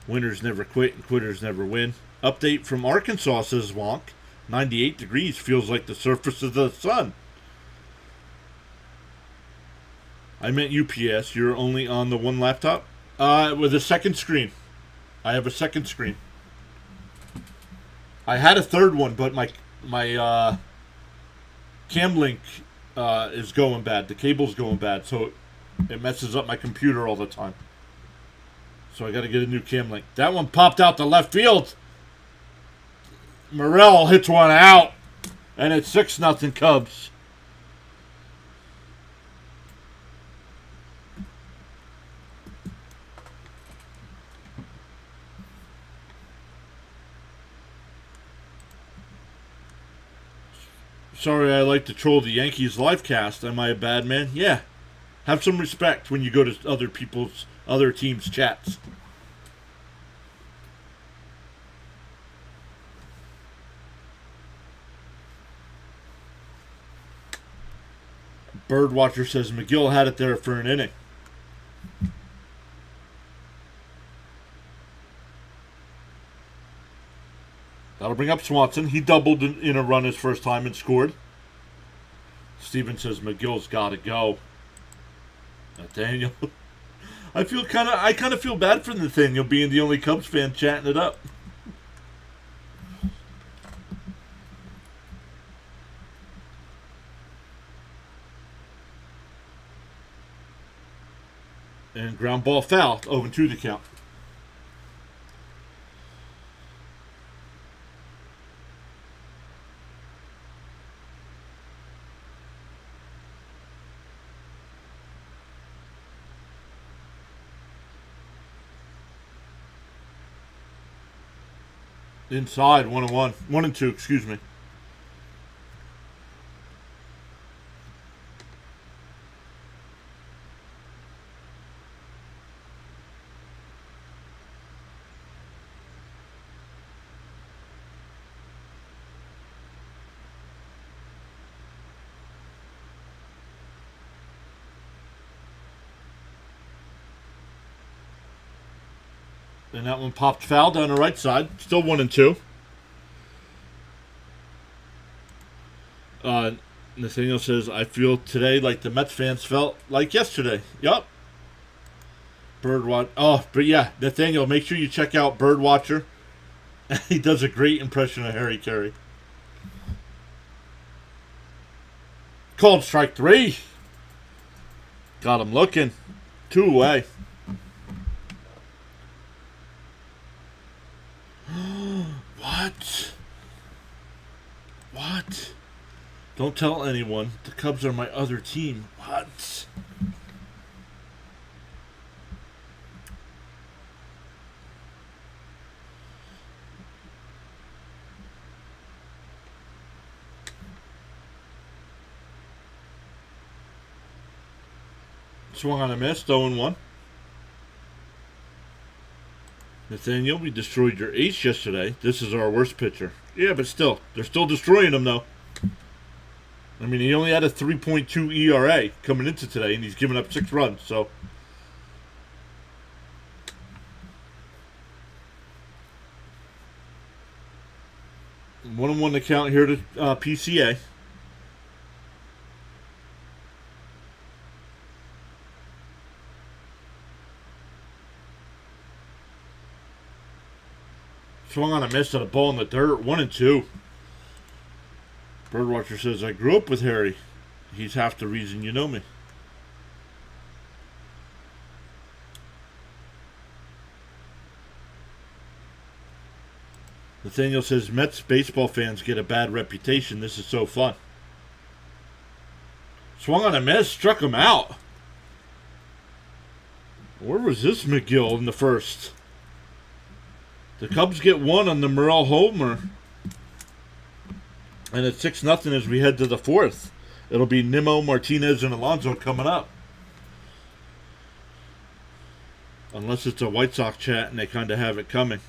Winners never quit and quitters never win. Update from Arkansas, says Wonk. 98 degrees feels like the surface of the sun. I meant UPS. You're only on the one laptop? With a second screen. I have a second screen. I had a third one, but my cam link is going bad. The cable's going bad, so it messes up my computer all the time. So I got to get a new cam link. That one popped out to left field. Morrell hits one out, and it's 6-0 Cubs. Sorry, I like to troll the Yankees live cast. Am I a bad man? Yeah. Have some respect when you go to other teams' chats. Birdwatcher says McGill had it there for an inning. That'll bring up Swanson. He doubled in a run his first time and scored. Steven says McGill's got to go. Nathaniel. I kind of feel bad for Nathaniel being the only Cubs fan chatting it up. And ground ball foul. 0-2 to count. Inside, 1-1. 1-2, excuse me. And that one popped foul down the right side. Still 1-2. Nathaniel says, I feel today like the Mets fans felt like yesterday. Yup. Birdwatch. Oh, but yeah, Nathaniel, make sure you check out Birdwatcher. He does a great impression of Harry Carey. Called strike 3. Got him looking. 2 away. What? Don't tell anyone. The Cubs are my other team. What? Swung on a miss. 0-1. Nathaniel, we destroyed your ace yesterday. This is our worst pitcher. Yeah, but still, they're still destroying him, though. I mean, he only had a 3.2 ERA coming into today, and he's given up 6 runs, so. One-on-one to count here to PCA. Swung on a miss at a ball in the dirt. 1-2. Birdwatcher says, I grew up with Harry. He's half the reason you know me. Nathaniel says, Mets baseball fans get a bad reputation. This is so fun. Swung on a miss, struck him out. Where was this McGill in the first? The Cubs get 1 on the Morel homer. And it's 6-0 as we head to the 4th. It'll be Nimmo, Martinez, and Alonso coming up. Unless it's a White Sox chat and they kind of have it coming.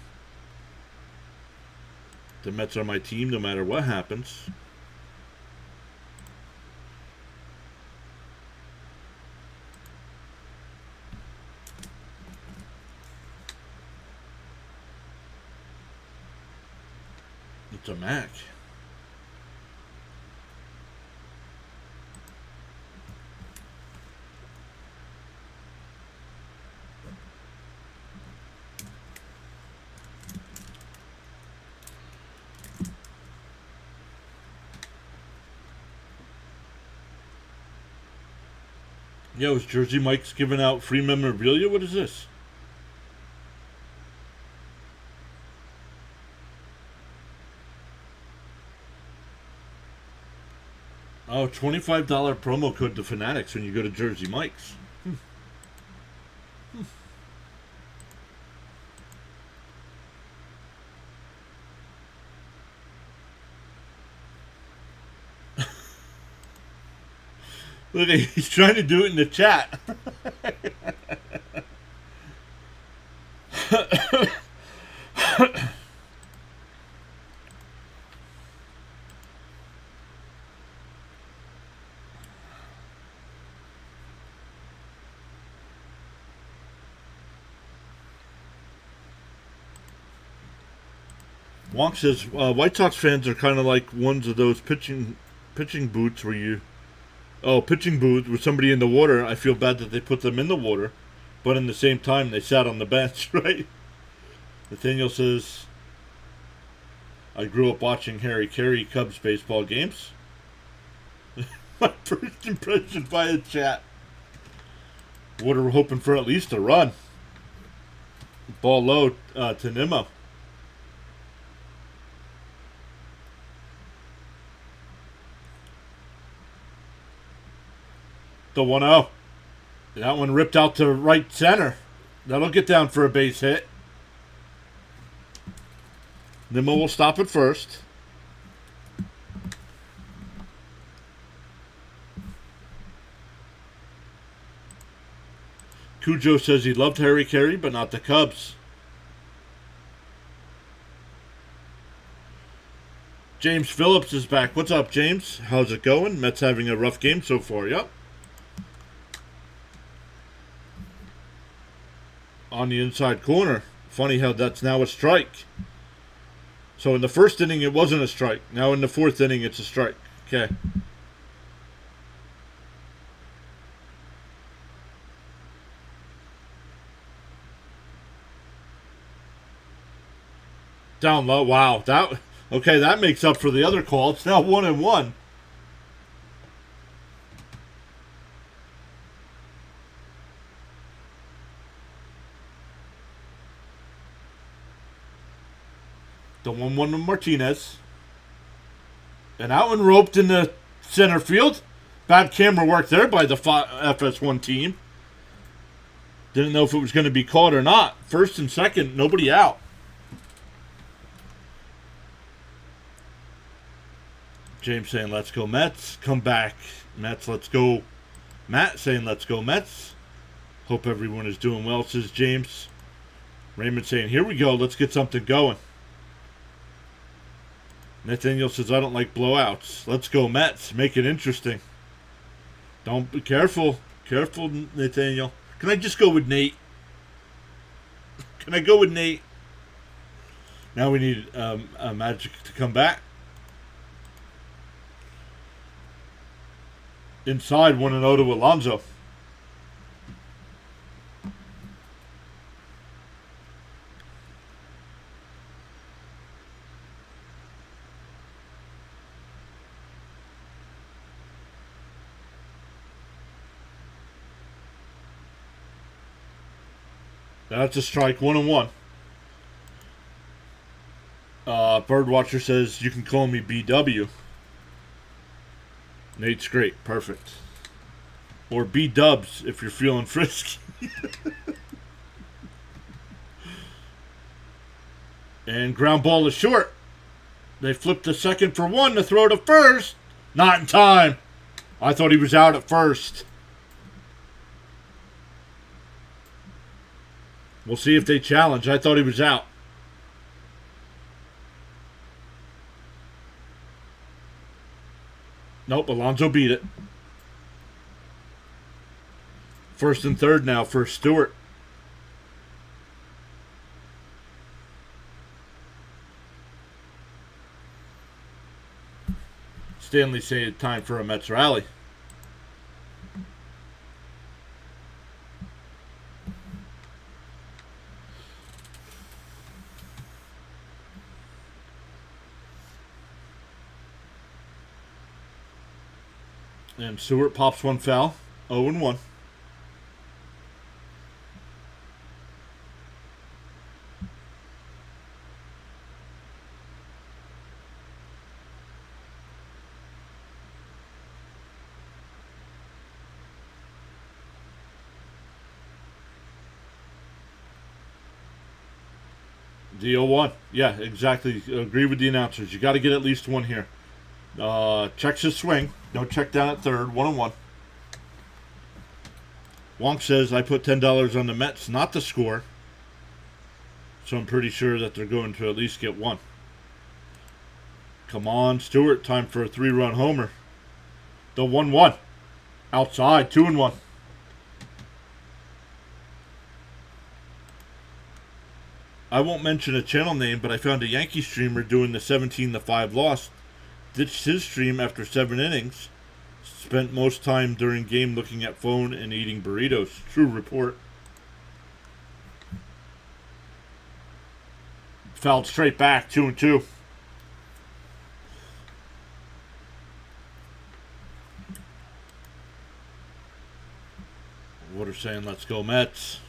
The Mets are my team no matter what happens. It's a Mac. Yo, is Jersey Mike's giving out free memorabilia? What is this? Oh, $25 promo code to Fanatics when you go to Jersey Mike's. Look, he's trying to do it in the chat. Wonk says White Sox fans are kind of like ones of those pitching boots where you. Oh, pitching booth with somebody in the water. I feel bad that they put them in the water, but in the same time they sat on the bench, right? Nathaniel says, I grew up watching Harry Carey Cubs baseball games. My first impression via chat. Water hoping for at least a run. Ball low to Nimmo. The 1-0. That one ripped out to right center. That'll get down for a base hit. Nimmo will stop it first. Cujo says he loved Harry Carey, but not the Cubs. James Phillips is back. What's up, James? How's it going? Mets having a rough game so far. Yep. On the inside corner. Funny how that's now a strike. So in the first inning it wasn't a strike. Now in the 4th inning it's a strike. Okay. Down low. Wow. That makes up for the other call. It's now 1-1. The 1-1 with Martinez. And that one roped in the center field. Bad camera work there by the FS1 team. Didn't know if it was going to be caught or not. First and second, nobody out. James saying, let's go Mets. Come back, Mets, let's go. Matt saying, let's go Mets. Hope everyone is doing well, says James. Raymond saying, here we go. Let's get something going. Nathaniel says, I don't like blowouts. Let's go Mets. Make it interesting. Don't be careful. Careful, Nathaniel. Can I just go with Nate? Can I go with Nate? Now we need Magic to come back. Inside, 1-0 to Alonso. That's a strike, 1-1. Birdwatcher says, you can call me BW. Nate's great. Perfect. Or B-dubs if you're feeling frisky. And ground ball is short. They flipped the second for one to throw to first. Not in time. I thought he was out at first. We'll see if they challenge. I thought he was out. Nope, Alonso beat it. First and third now for Stewart. Stanley said time for a Mets rally. And Stewart pops one foul. 0-1. The 0-1. Yeah, exactly. Agree with the announcers. You got to get at least one here. Checks his swing. No check down at third. 1-1. Wonk says, I put $10 on the Mets not to score. So I'm pretty sure that they're going to at least get one. Come on, Stewart. Time for a 3-run homer. The 1-1. Outside. 2-1. I won't mention a channel name, but I found a Yankee streamer doing the 17-5 loss. Ditched his stream after 7 innings. Spent most time during game looking at phone and eating burritos. True report. Fouled straight back. 2-2. Water saying, let's go Mets.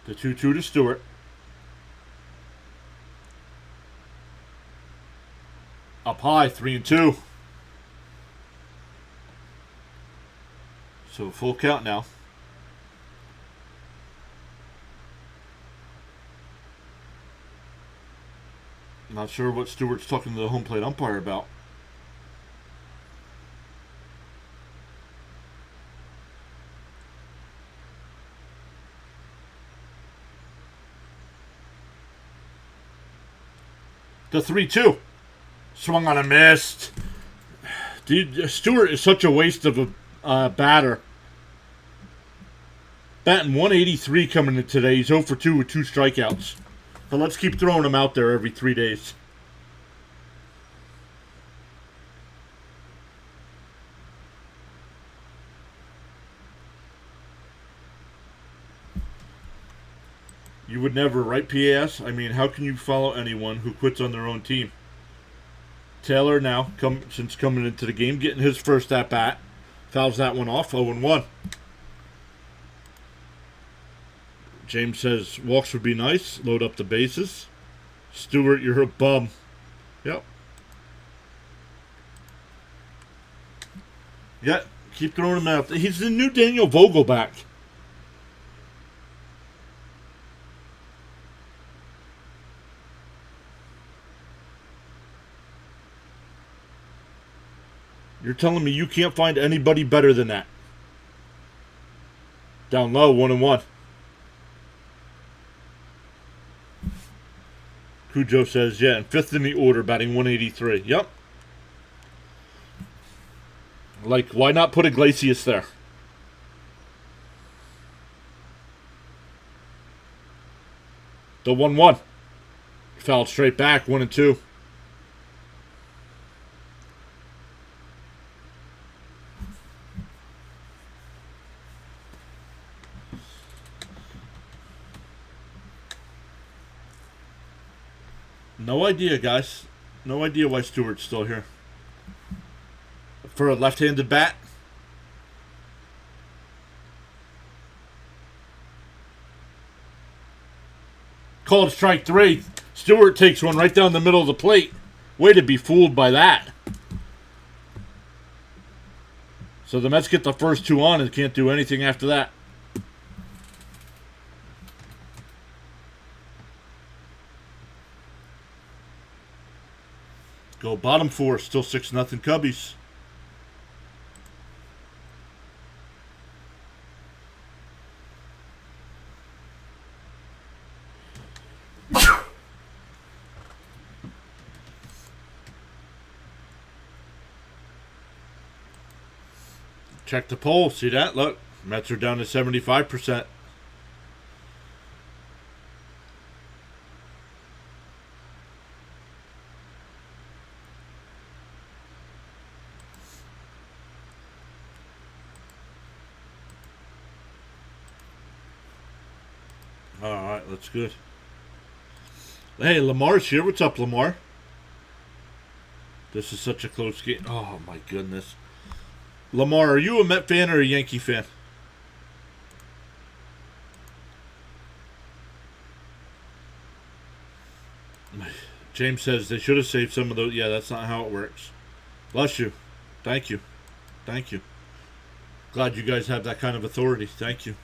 The 2-2 to Stewart. Up high, 3-2. So full count now. Not sure what Stewart's talking to the home plate umpire about. The 3-2. Swung on a missed. Dude, Stewart is such a waste of a batter. Batting 183 coming in today. He's 0 for 2 with 2 strikeouts. But let's keep throwing him out there every 3 days. You would never, right, PAS? I mean, how can you follow anyone who quits on their own team? Taylor now, since coming into the game, getting his first at-bat. Fouls that one off, 0-1. James says, walks would be nice. Load up the bases. Stewart, you're a bum. Yep. Yeah, keep throwing him out. He's the new Daniel Vogelback. You're telling me you can't find anybody better than that? Down low, 1-1. Cujo says, yeah, and fifth in the order, batting 183. Yep. Like, why not put Iglesias there? The 1-1. Fouled straight back, 1-2. No idea, guys. No idea why Stewart's still here. For a left-handed bat? Called strike 3. Stewart takes one right down the middle of the plate. Way to be fooled by that. So the Mets get the first 2 on and can't do anything after that. Go bottom 4. Still 6-0 Cubbies. Check the poll. See that? Look. Mets are down to 75%. Alright, that's good. Hey, Lamar's here. What's up, Lamar? This is such a close game. Oh, my goodness. Lamar, are you a Met fan or a Yankee fan? James says they should have saved some of those. Yeah, that's not how it works. Bless you. Thank you. Thank you. Glad you guys have that kind of authority. Thank you.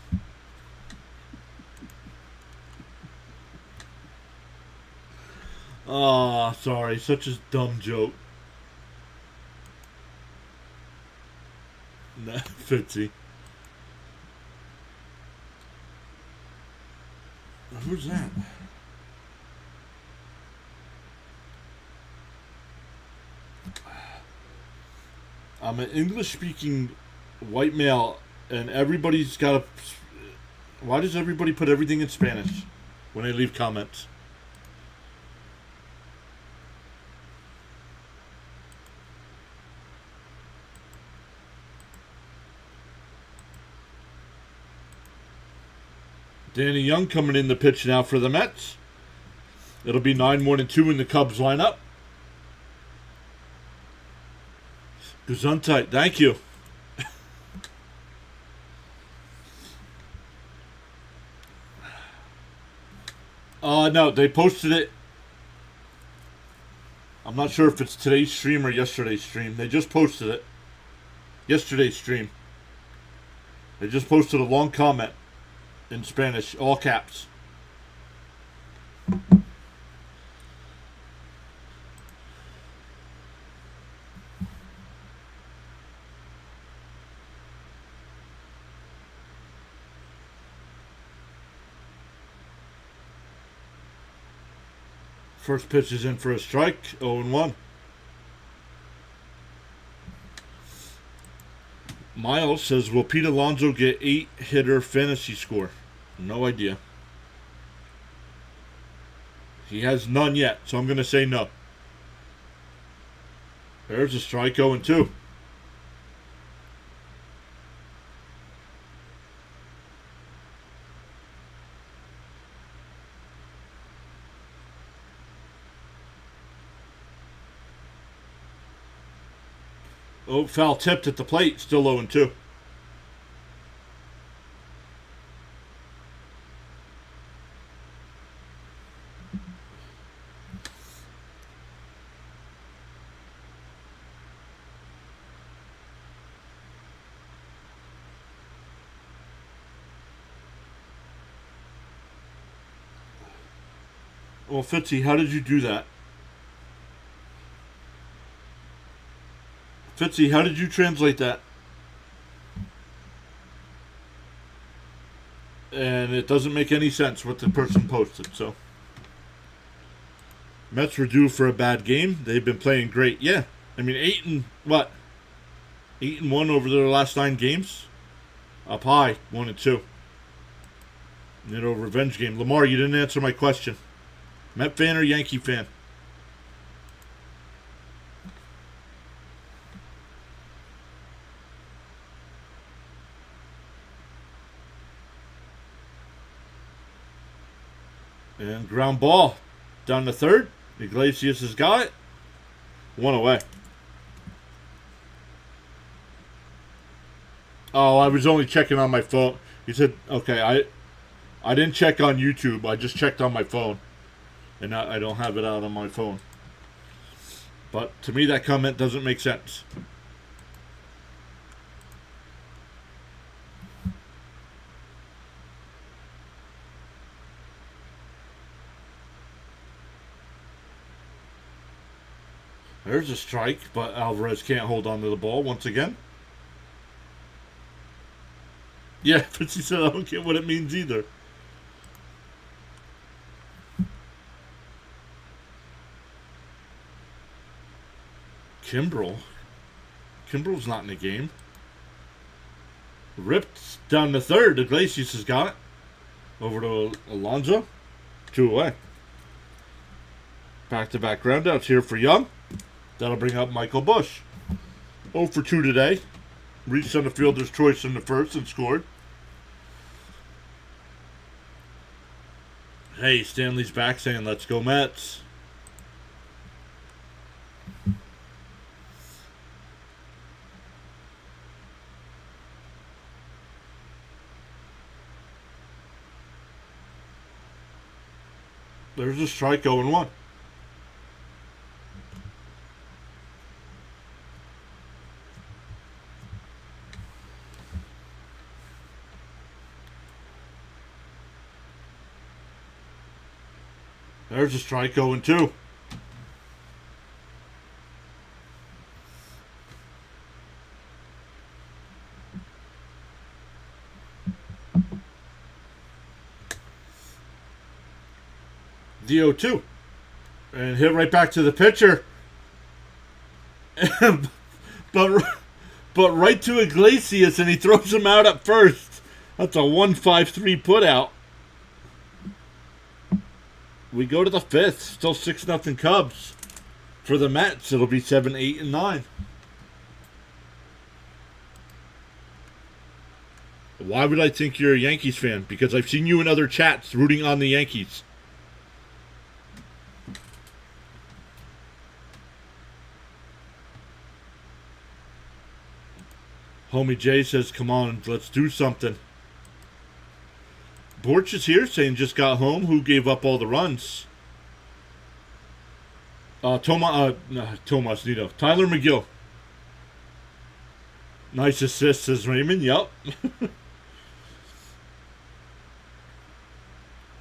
Oh, sorry. Such a dumb joke. Nah, Fitzy. Who's that? I'm an English-speaking white male, and everybody's got a... Why does everybody put everything in Spanish when they leave comments? Danny Young coming in the pitch now for the Mets. It'll be 9-1-2 in the Cubs lineup. Gesundheit, thank you. No, they posted it. I'm not sure if it's today's stream or yesterday's stream. They just posted it. Yesterday's stream. They just posted a long comment in Spanish, all caps. First pitch is in for a strike, 0-1. Miles says, will Pete Alonso get 8-hitter fantasy score? No idea. He has none yet, so I'm going to say no. There's a strike, 0-2. Oh, foul tipped at the plate. Still 0-2. Well, Fitzy, how did you do that? Fitzy, how did you translate that? And it doesn't make any sense what the person posted, so. Mets were due for a bad game. They've been playing great. Yeah. I mean, 8-1 over their last 9 games. Up high, 1-2. Revenge game. Lamar, you didn't answer my question. Met fan or Yankee fan? And ground ball down to third. Iglesias has got it. 1 away. Oh, I was only checking on my phone. He said, okay, I didn't check on YouTube. I just checked on my phone. And I don't have it out on my phone. But to me, that comment doesn't make sense. There's a strike, but Alvarez can't hold on to the ball once again. Yeah, but she said I don't get what it means either. Kimbrel's not in the game. Ripped down to third. Iglesias has got it. Over to Alonso. 2 away. Back-to-back groundouts here for Young. That'll bring up Michael Bush. 0 for 2 today. Reached on the fielder's choice in the first and scored. Hey, Stanley's back saying, let's go Mets. There's a strike, 0-1. There's a strike, 0-2. The 0-2. And hit right back to the pitcher. but right to Iglesias, and he throws him out at first. That's a 1-5-3 put out. We go to the 5th. Still 6-0 Cubs. For the Mets, it'll be 7, 8, and 9. Why would I think you're a Yankees fan? Because I've seen you in other chats rooting on the Yankees. Homie Jay says, come on, let's do something. Borch is here saying just got home. Who gave up all the runs? Tomas Nito. Tyler McGill. Nice assist, says Raymond. Yep.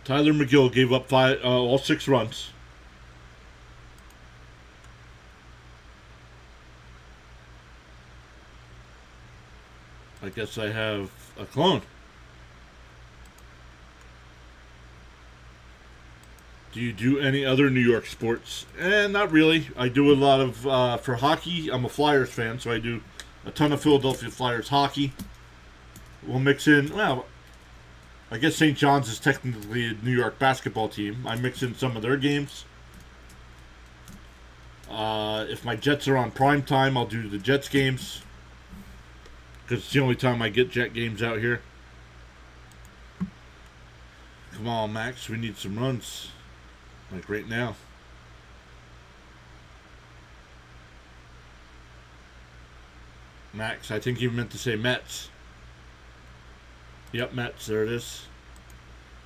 Tyler McGill gave up all 6 runs. I guess I have a clone. Do you do any other New York sports? Not really. I do a lot of, for hockey, I'm a Flyers fan, so I do a ton of Philadelphia Flyers hockey. We'll mix in, well, I guess St. John's is technically a New York basketball team. I mix in some of their games. If my Jets are on prime time, I'll do the Jets games. Because it's the only time I get Jet games out here. Come on, Max, we need some runs. Like right now. Max, I think you meant to say Mets. Yep, Mets, there it is.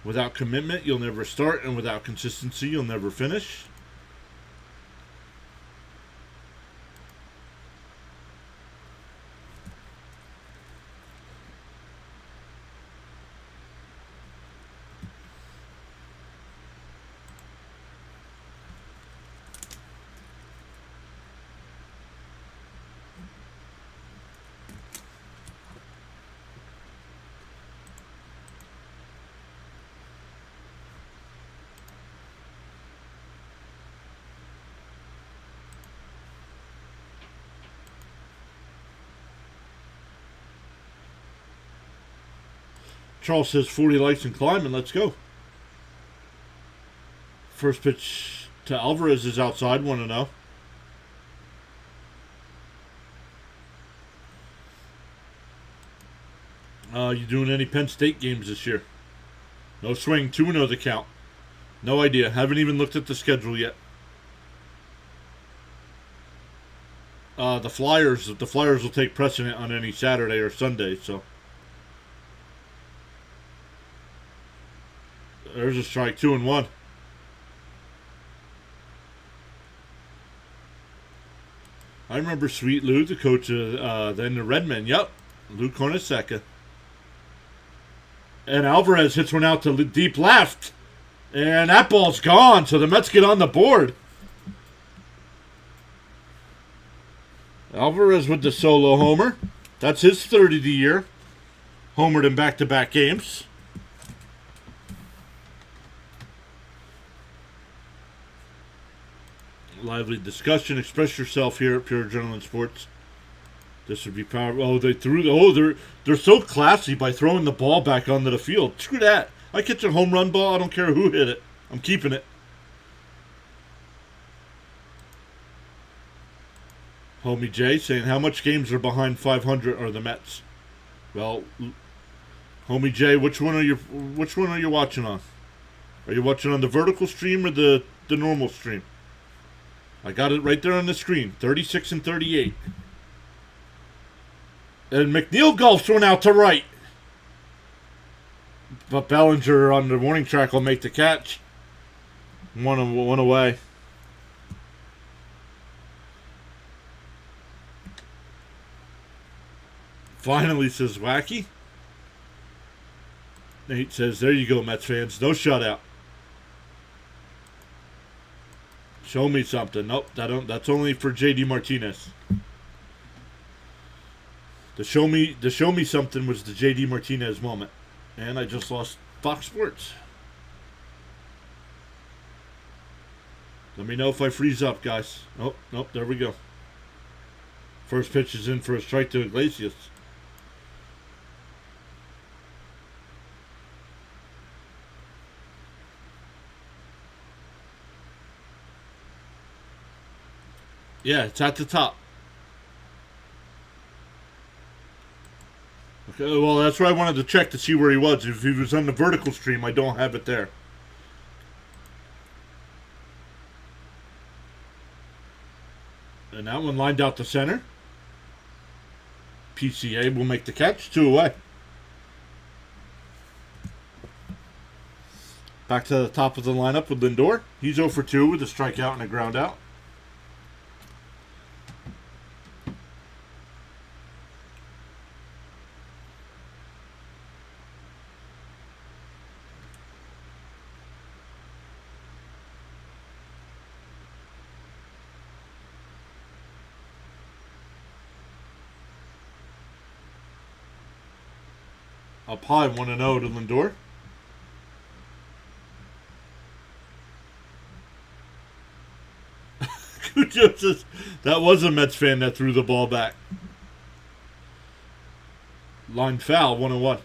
Without commitment, you'll never start, and without consistency, you'll never finish. Charles says 40 likes and climbing. Let's go. First pitch to Alvarez is outside, 1-0. You doing any Penn State games this year? No swing, 2-0 the count. No idea. Haven't even looked at the schedule yet. The Flyers will take precedent on any Saturday or Sunday, so. There's a strike, 2-1. I remember Sweet Lou, the coach of then the Redmen. Yep, Lou Cornacecca. And Alvarez hits one out to deep left. And that ball's gone, so the Mets get on the board. Alvarez with the solo homer. That's his 30th of the year. Homered in back-to-back games. Lively discussion. Express yourself here at PureAdrenaline Sports. This would be powerful. Oh, they're so classy by throwing the ball back onto the field. Screw that. I catch a home run ball. I don't care who hit it. I'm keeping it. Homie Jay saying, how much games are behind 500 are the Mets? Well, Homie Jay, which one are you watching on? Are you watching on the vertical stream or the normal stream? I got it right there on the screen. 36 and 38. And McNeil golfs one out to right. But Bellinger on the warning track will make the catch. One away. Finally, says Wacky. Nate says, there you go, Mets fans. No shutout. Show me something. Nope, that's only for JD Martinez. The show me something was the JD Martinez moment. And I just lost Fox Sports. Let me know if I freeze up, guys. Nope, there we go. First pitch is in for a strike to Iglesias. Yeah, it's at the top. Okay, well, that's where I wanted to check to see where he was. If he was on the vertical stream, I don't have it there. And that one lined out to center. PCA will make the catch. 2 away. Back to the top of the lineup with Lindor. He's 0 for 2 with a strikeout and a ground out. Up high, 1-0 to Lindor. Cujo says that was a Mets fan that threw the ball back. Line foul, 1-1.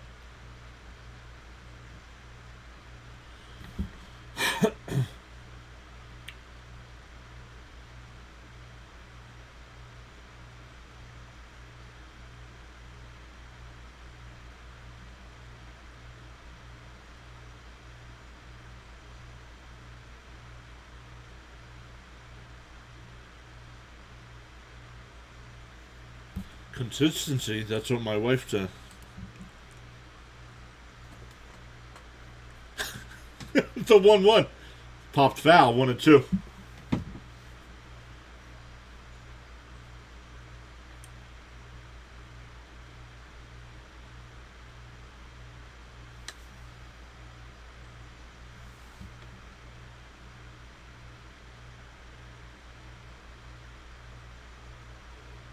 Consistency, that's what my wife said. It's a 1-1. Popped foul, 1-2.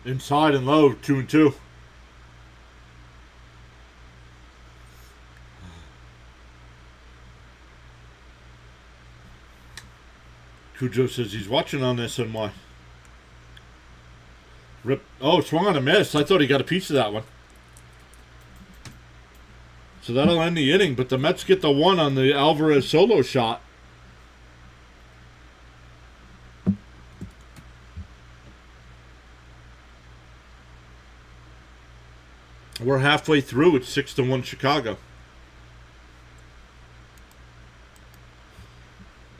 Inside and low, 2-2. Cujo says he's watching on this and why. Rip. Oh, swung on a miss. I thought he got a piece of that one. So that'll end the inning, but the Mets get the one on the Alvarez solo shot. We're halfway through. It's 6-1 Chicago.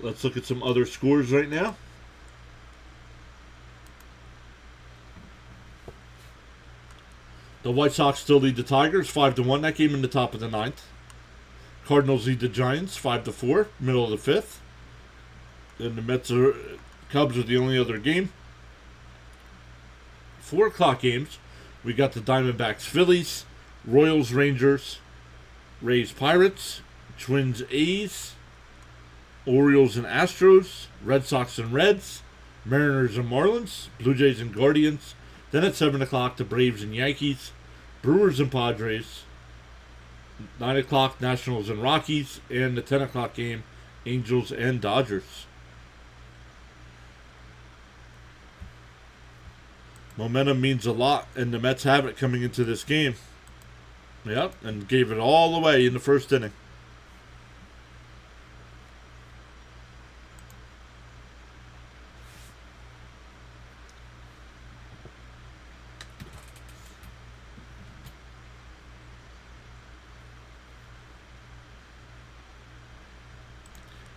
Let's look at some other scores right now. The White Sox still lead the Tigers 5-1. That game in the top of the ninth. Cardinals lead the Giants 5-4, middle of the fifth. Then the Cubs are the only other game. 4 o'clock games. We got the Diamondbacks Phillies, Royals Rangers, Rays Pirates, Twins A's, Orioles and Astros, Red Sox and Reds, Mariners and Marlins, Blue Jays and Guardians. Then at 7 o'clock, the Braves and Yankees, Brewers and Padres. 9 o'clock, Nationals and Rockies. And the 10 o'clock game, Angels and Dodgers. Momentum means a lot, and the Mets have it coming into this game. Yep, and gave it all away in the first inning.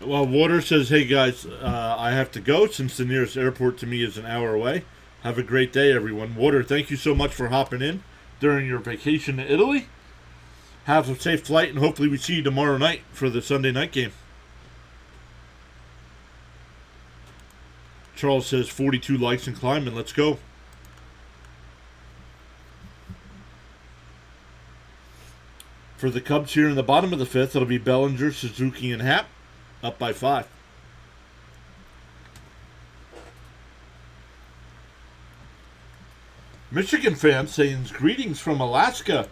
Well, Water says, hey guys, I have to go since the nearest airport to me is an hour away. Have a great day, everyone. Water, thank you so much for hopping in during your vacation to Italy. Have a safe flight, and hopefully we see you tomorrow night for the Sunday night game. Charles says 42 likes and climbing. Let's go. For the Cubs here in the bottom of the fifth, it'll be Bellinger, Suzuki, and Happ. Up by 5. Michigan fan saying greetings from Alaska.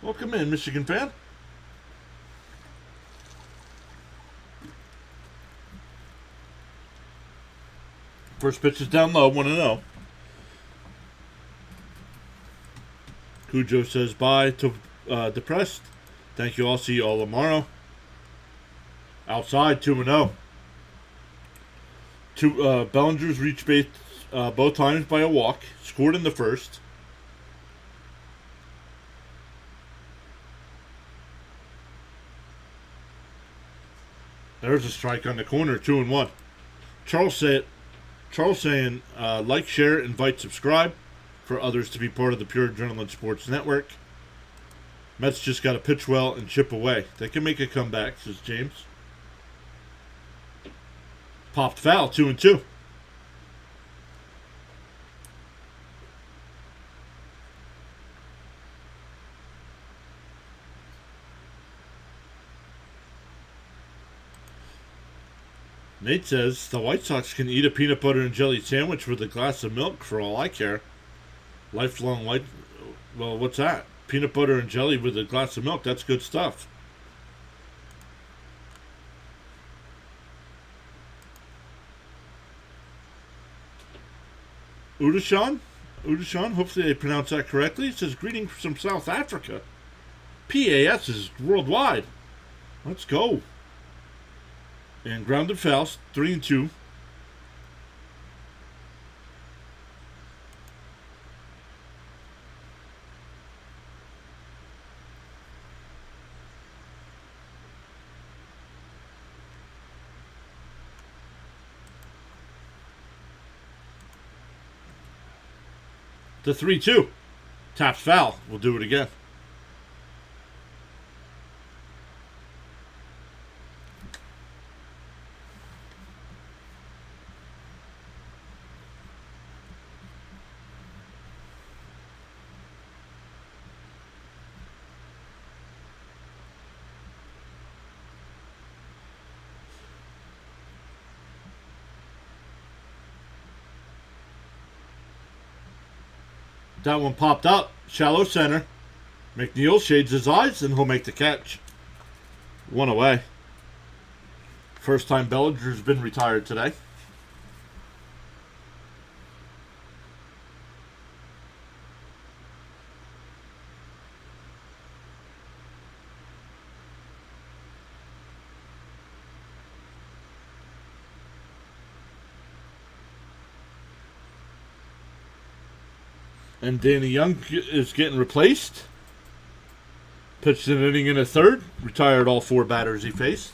Welcome in, Michigan fan. First pitch is down low, 1-0. Cujo says bye to depressed. Thank you all. See you all tomorrow. Outside, 2-0. Bellinger's reached base both times by a walk. Scored in the first. There's a strike on the corner, 2-1. Charles saying, like, share, invite, subscribe for others to be part of the Pure Adrenaline Sports Network. Mets just got to pitch well and chip away. They can make a comeback, says James. Popped foul, 2-2. Nate says the White Sox can eat a peanut butter and jelly sandwich with a glass of milk for all I care. Lifelong white. Well, what's that? Peanut butter and jelly with a glass of milk. That's good stuff. Udashan, hopefully they pronounce that correctly. It says, greetings from South Africa. PAS is worldwide. Let's go. And grounded fouls, 3-2. The 3-2. Taps foul. We'll do it again. That one popped up. Shallow center. McNeil shades his eyes and he'll make the catch. 1 away. First time Bellinger's been retired today. And Danny Young is getting replaced. Pitched an inning in a third. Retired all 4 batters he faced.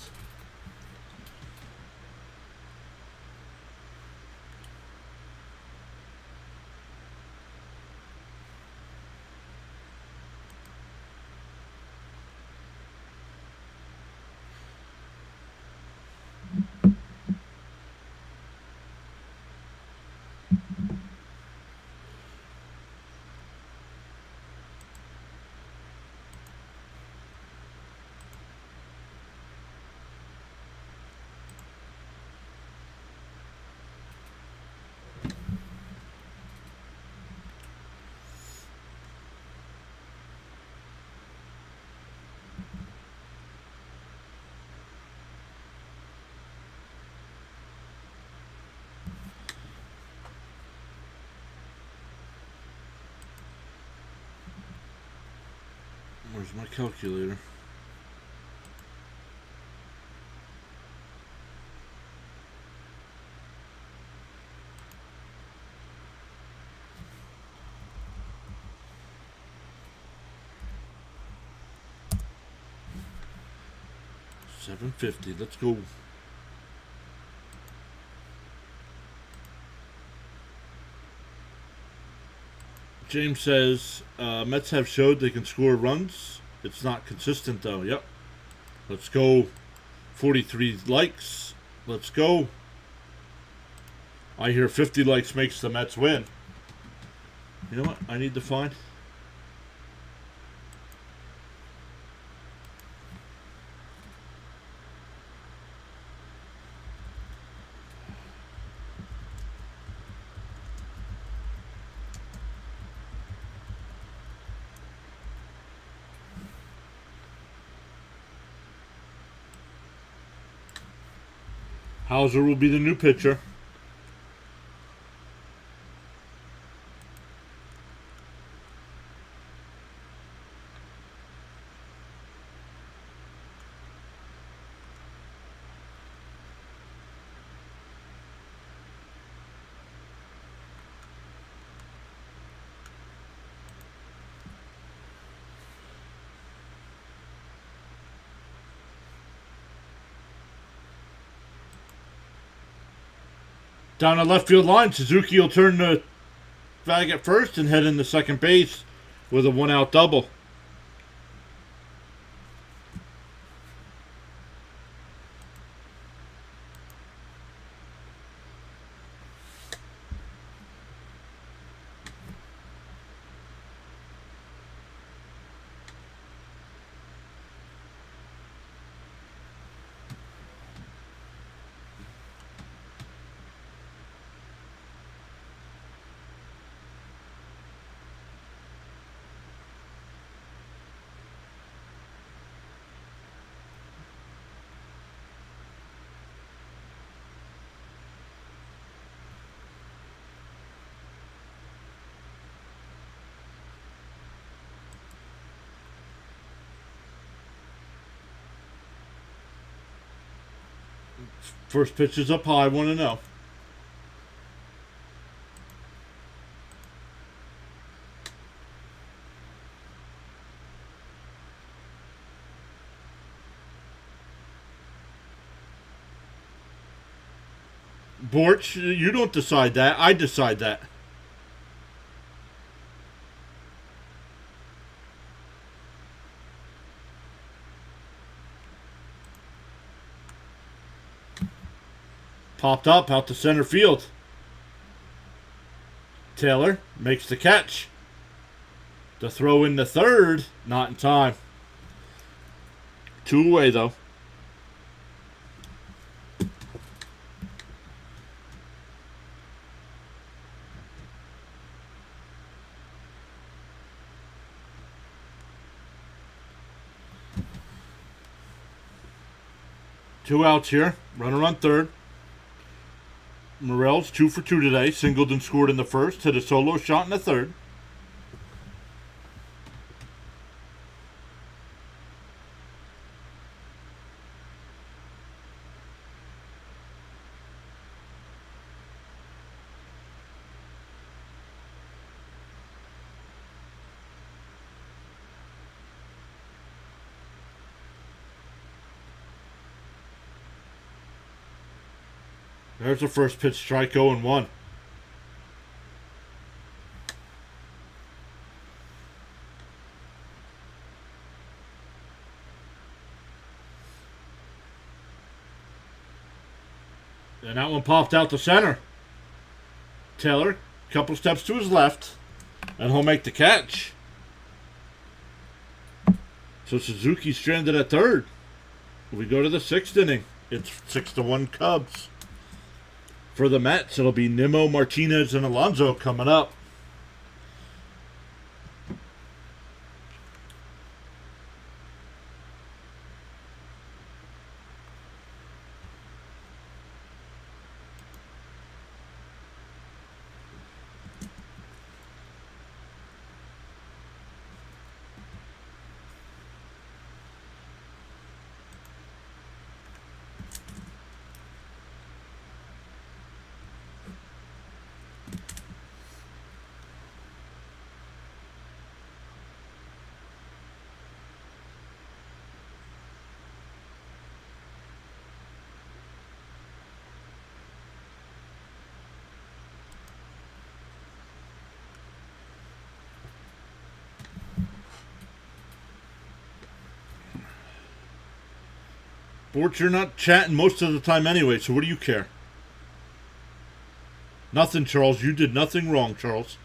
Where's my calculator? $750. Let's go. James says, Mets have showed they can score runs. It's not consistent, though. Yep. Let's go. 43 likes. Let's go. I hear 50 likes makes the Mets win. You know what? I need to find. Hauser will be the new pitcher. Down the left field line, Suzuki will turn the bag at first and head into second base with a 1-out double. First pitch is up high, 1-0. Borch, you don't decide that. I decide that. Popped up out to center field. Taylor makes the catch. The throw in the third, not in time. 2 away though. Two outs here. Runner on third. Morel's 2 for 2 today. Singleton scored in the first. Hit a solo shot in the third. There's the first pitch strike, 0-1. And that one popped out the center. Taylor, couple steps to his left, and he'll make the catch. So Suzuki stranded at third. We go to the 6th inning. It's 6-1 Cubs. For the Mets, it'll be Nimmo, Martinez, and Alonso coming up. Sports, you're not chatting most of the time anyway, so what do you care? Nothing, Charles. You did nothing wrong, Charles.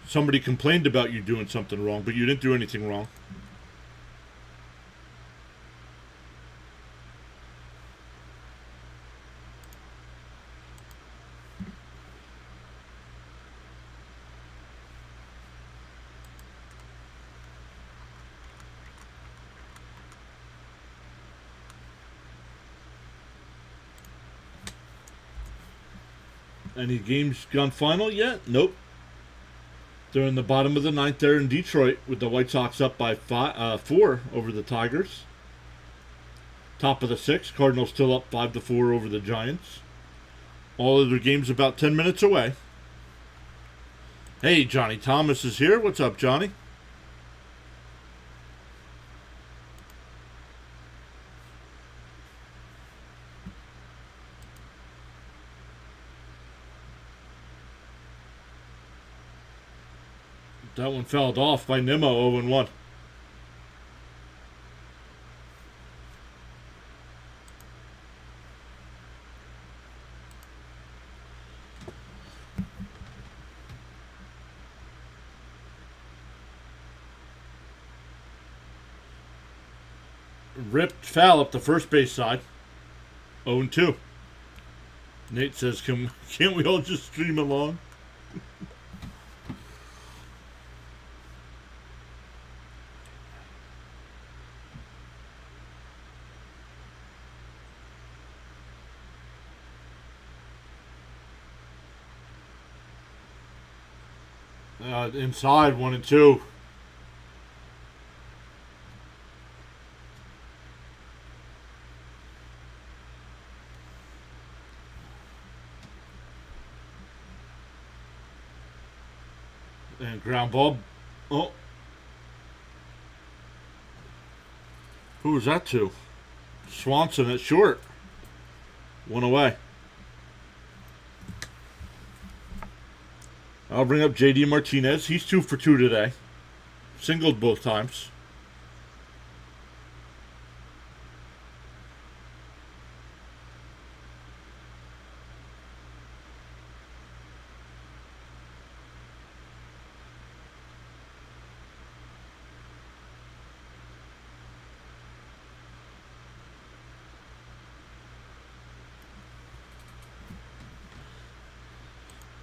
Somebody complained about you doing something wrong, but you didn't do anything wrong. Any games gone final yet? Nope. They're in the bottom of the 9th there in Detroit with the White Sox up by 4 over the Tigers. Top of the 6th, Cardinals still up 5-4 over the Giants. All of their games about 10 minutes away. Hey, Johnny Thomas is here. What's up, Johnny? That one fouled off by Nimmo, 0-1. Ripped foul up the first base side, 0-2. Nate says, can't we all just stream along? Inside, 1-2. And ground ball. Oh. Who was that to? Swanson at short. One away. I'll bring up J.D. Martinez. He's 2 for 2 today. Singled both times.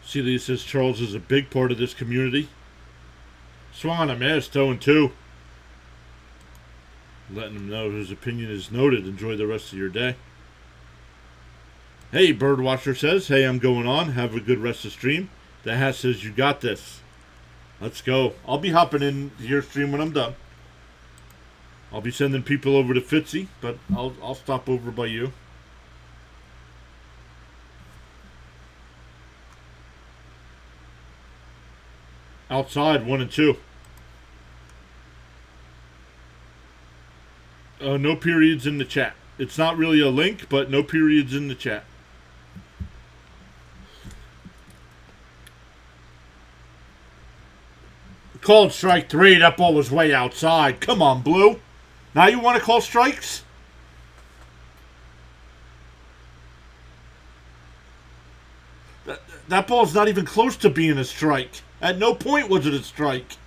See, he says Charles is a big part of this community. Swung on a miss, 0-2. Letting him know his opinion is noted. Enjoy the rest of your day. Hey, Birdwatcher says, hey, I'm going on. Have a good rest of the stream. The hat says, you got this. Let's go. I'll be hopping in your stream when I'm done. I'll be sending people over to Fitzy, but I'll stop over by you. Outside, 1-2. No periods in the chat. It's not really a link, but no periods in the chat. Called strike 3. That ball was way outside. Come on, Blue. Now you want to call strikes? That ball's not even close to being a strike. At no point was it a strike.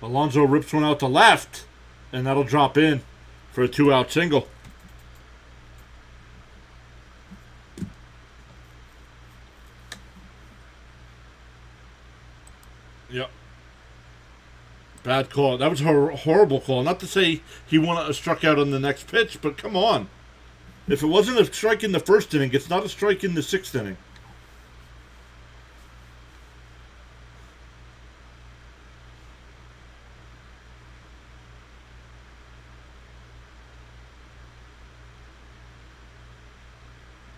Alonso rips one out to left, and that'll drop in for a 2-out single. Yep. Bad call. That was a horrible call. Not to say he struck out on the next pitch, but come on. If it wasn't a strike in the first inning, it's not a strike in the 6th inning.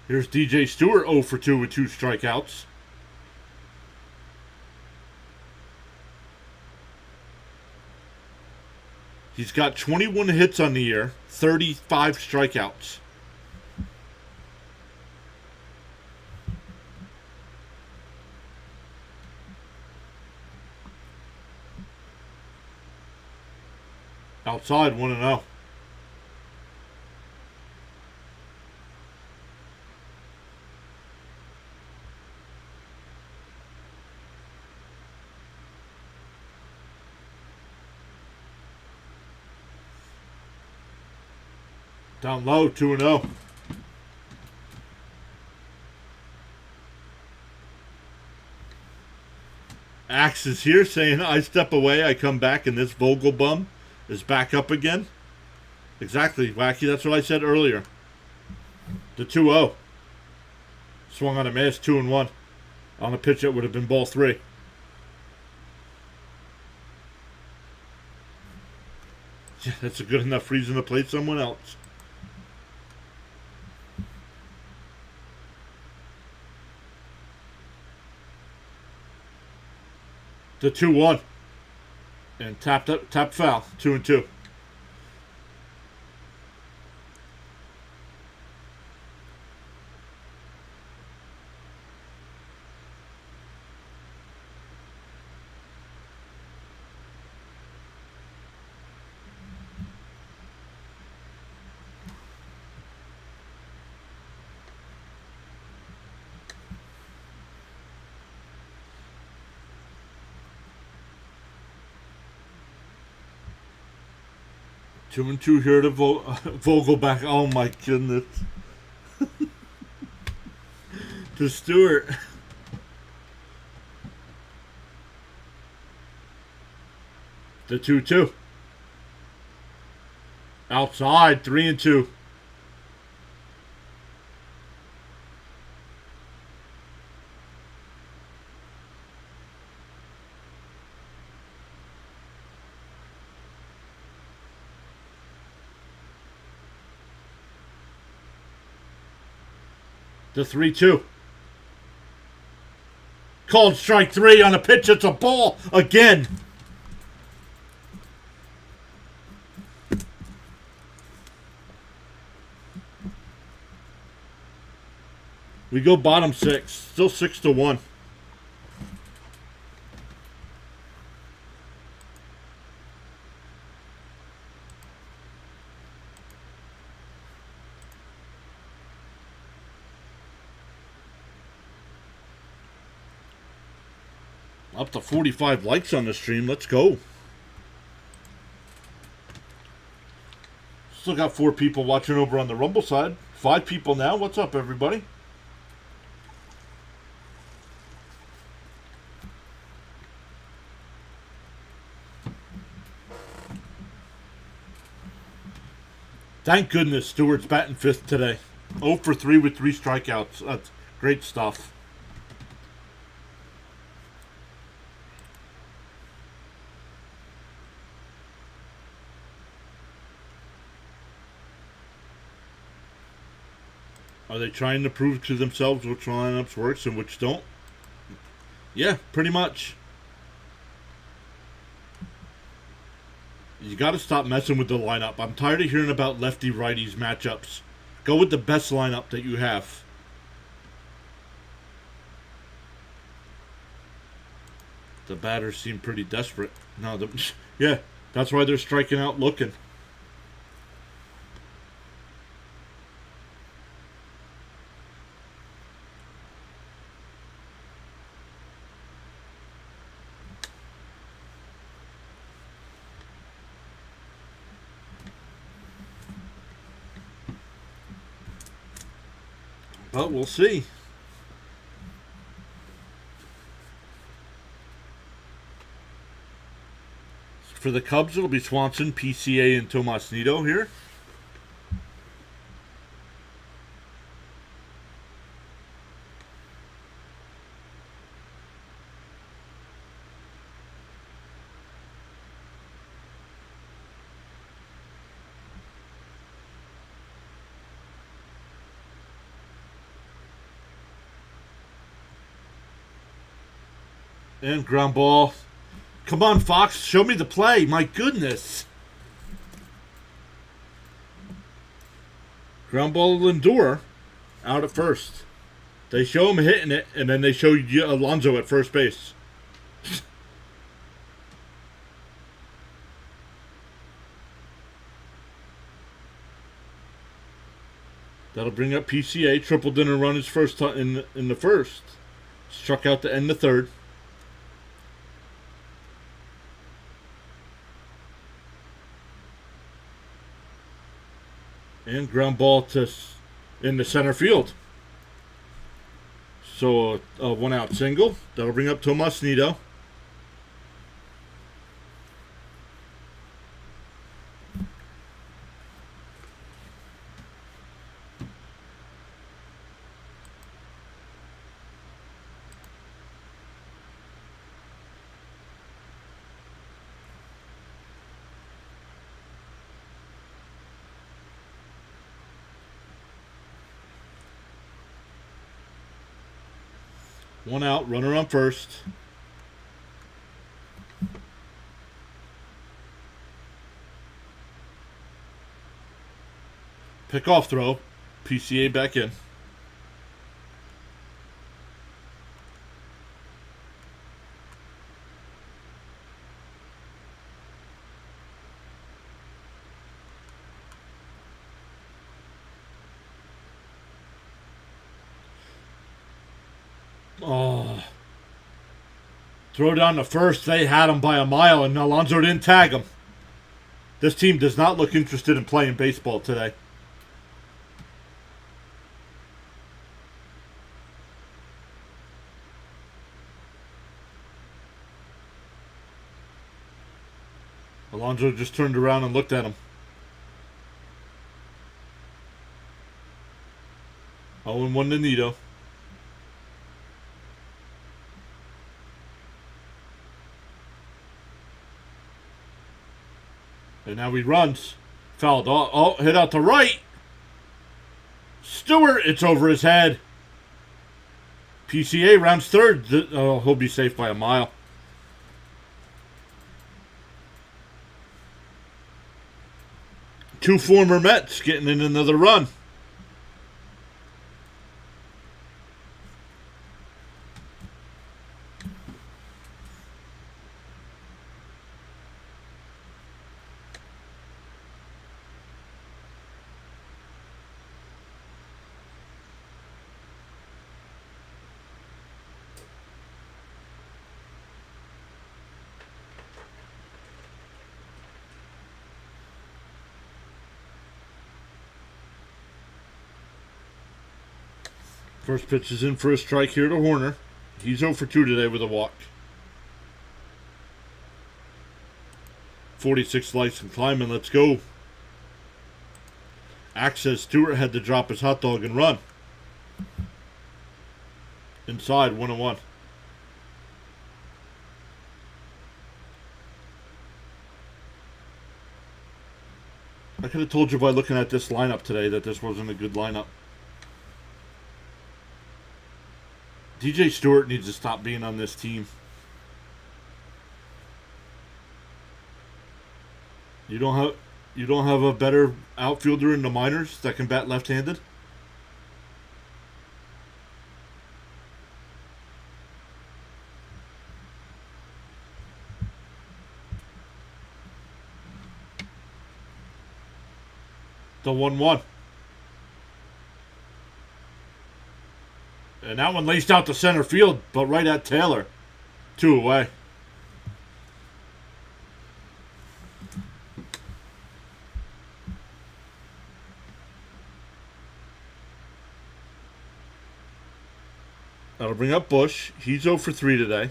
Here's DJ Stewart 0 for 2 with 2 strikeouts. He's got 21 hits on the year, 35 strikeouts. Outside 1-0. Down low, 2-0. Axe is here saying, I step away, I come back, and this Vogel bum is back up again. Exactly, Wacky. That's what I said earlier. The 2-0. Swung on a miss, 2-1. On a pitch that would have been ball 3. Yeah, that's a good enough reason to play someone else. The 2-1. And tapped foul. 2-2. Two and two here to Vogelback. Oh my goodness. To Stewart. The 2-2. Outside, 3-2. The 3-2. Called strike 3 on a pitch. It's a ball again. We go bottom 6. Still 6-1. Up to 45 likes on the stream. Let's go. Still got 4 people watching over on the Rumble side. 5 people now. What's up, everybody? Thank goodness Stewart's batting 5th today. 0 for 3 with 3 strikeouts. That's great stuff. Are they trying to prove to themselves which lineups works and which don't? Yeah, pretty much. You got to stop messing with the lineup. I'm tired of hearing about lefty-righties matchups. Go with the best lineup that you have. The batters seem pretty desperate. No, yeah, that's why they're striking out looking. But we'll see. For the Cubs, it'll be Swanson, PCA, and Tomas Nido here. And ground ball. Come on, Fox. Show me the play. My goodness. Ground ball Lindor out at first. They show him hitting it, and then they show Alonso at first base. That'll bring up PCA. Tripled in a run his first in the first. Struck out to end the third. And ground ball to in the center field. So a one out single. That'll bring up Tomas Nido. One out, runner on first. Pick off throw. PCA back in. Oh. Throw down the first. They had him by a mile, and Alonso didn't tag him. This team does not look interested in playing baseball today. Alonso just turned around and looked at him. 0-1 to Nido. And now he runs. Fouled. Oh, hit out to right. Stewart, it's over his head. PCA rounds third. Oh, he'll be safe by a mile. Two former Mets getting in another run. First pitch is in for a strike here to Horner. He's 0 for 2 today with a walk. 46 likes and climbing. Let's go. Axe says Stewart had to drop his hot dog and run. Inside, 1-1. I could have told you by looking at this lineup today that this wasn't a good lineup. DJ Stewart needs to stop being on this team. You don't have a better outfielder in the minors that can bat left-handed? The 1-1. And that one laced out to center field, but right at Taylor. 2 away. That'll bring up Bush. He's 0 for 3 today.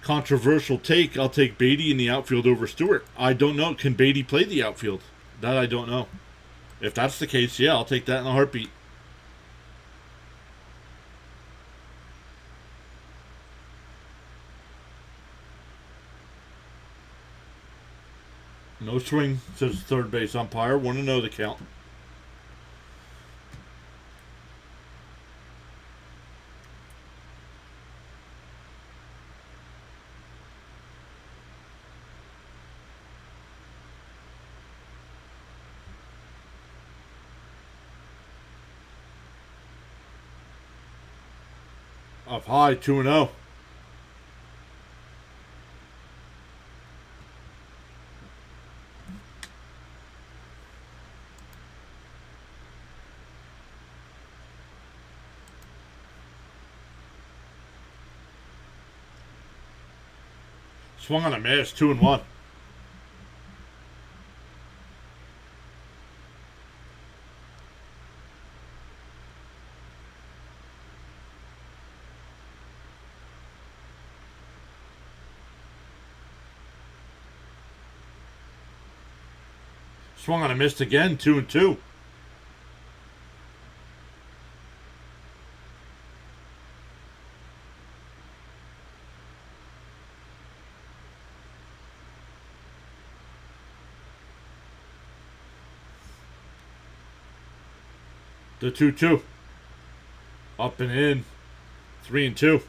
Controversial take. I'll take Beatty in the outfield over Stewart. I don't know. Can Beatty play the outfield? That I don't know. If that's the case, yeah, I'll take that in a heartbeat. No swing, says third base umpire. Want to know the count. Up high, 2-0. Swung on a miss, 2-1. Swung on a miss again, 2-2. The 2-2. Up and in. 3-2.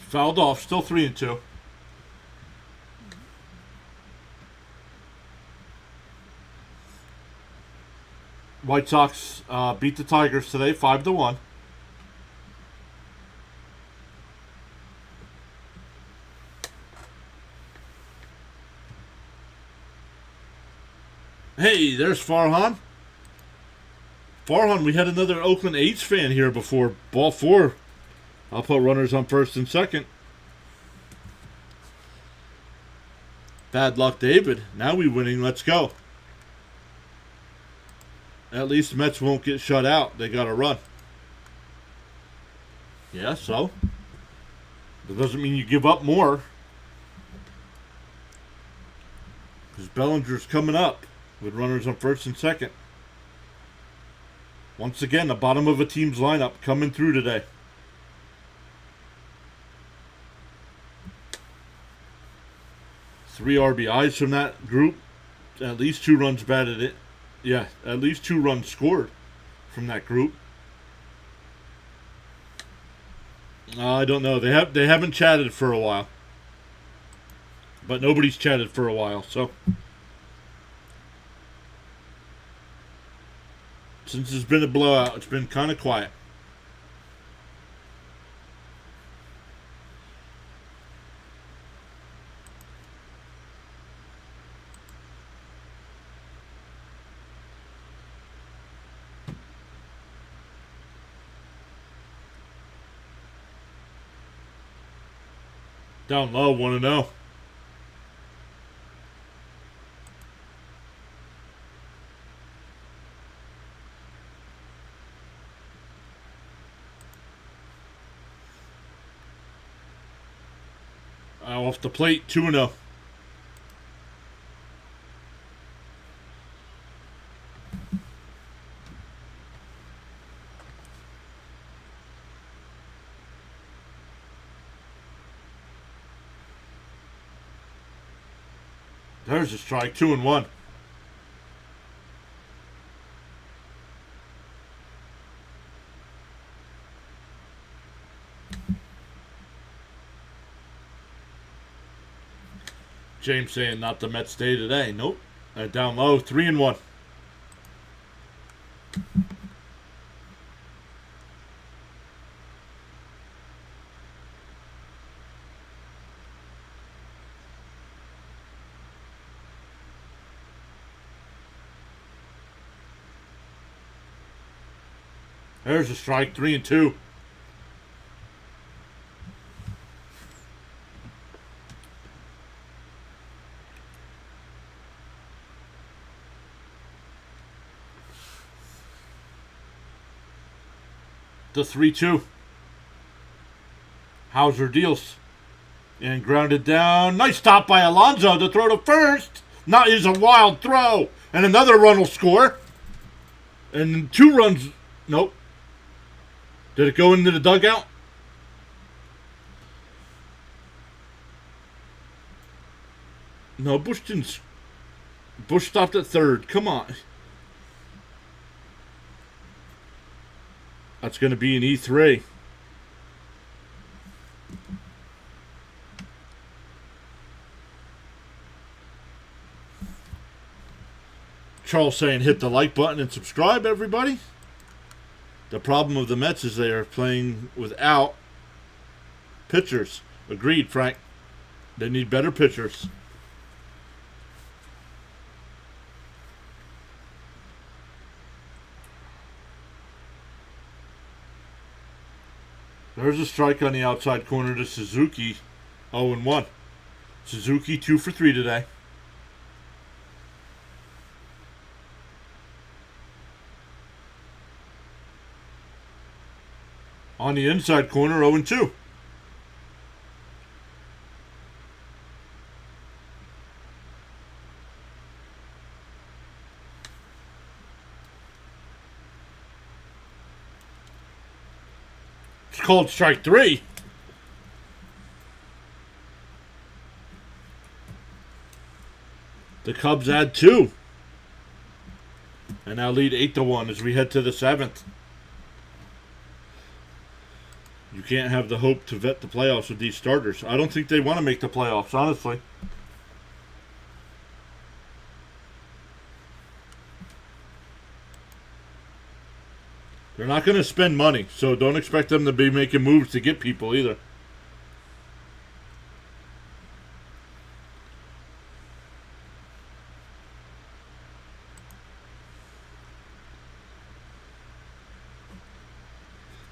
Fouled off, still 3-2. White Sox beat the Tigers today, 5-1. Hey, there's Farhan. Farhan, we had another Oakland A's fan here before. Ball 4. I'll put runners on first and second. Bad luck, David. Now we winning. Let's go. At least the Mets won't get shut out. They got to run. Yeah, so. That doesn't mean you give up more. Because Bellinger's coming up with runners on first and second. Once again, the bottom of a team's lineup coming through today. Three RBIs from that group. At least 2 runs batted it. Yeah, at least 2 runs scored from that group. I don't know. They haven't chatted for a while. But nobody's chatted for a while, so. Since it's been a blowout, it's been kind of quiet. Down low, 1-0. Off the plate, 2-0. There's a strike. 2-1. James saying not the Mets day today. Nope. Down low. 3-1. There's a strike. 3-2. The 3-2. Hauser deals. And grounded down. Nice stop by Alonso to throw to first. Not is a wild throw. And another run will score. And 2 runs. Nope. Did it go into the dugout? No, Bush didn't. Bush stopped at third. Come on. That's going to be an E3. Charles saying hit the like button and subscribe, everybody. The problem of the Mets is they are playing without pitchers. Agreed, Frank. They need better pitchers. There's a strike on the outside corner to Suzuki. 0-1. Suzuki 2 for 3 today. On the inside corner, 0-2. It's called strike 3. The Cubs add 2. And now lead 8-1 as we head to the 7th. You can't have the hope to vet the playoffs with these starters. I don't think they want to make the playoffs, honestly. They're not going to spend money, so don't expect them to be making moves to get people either.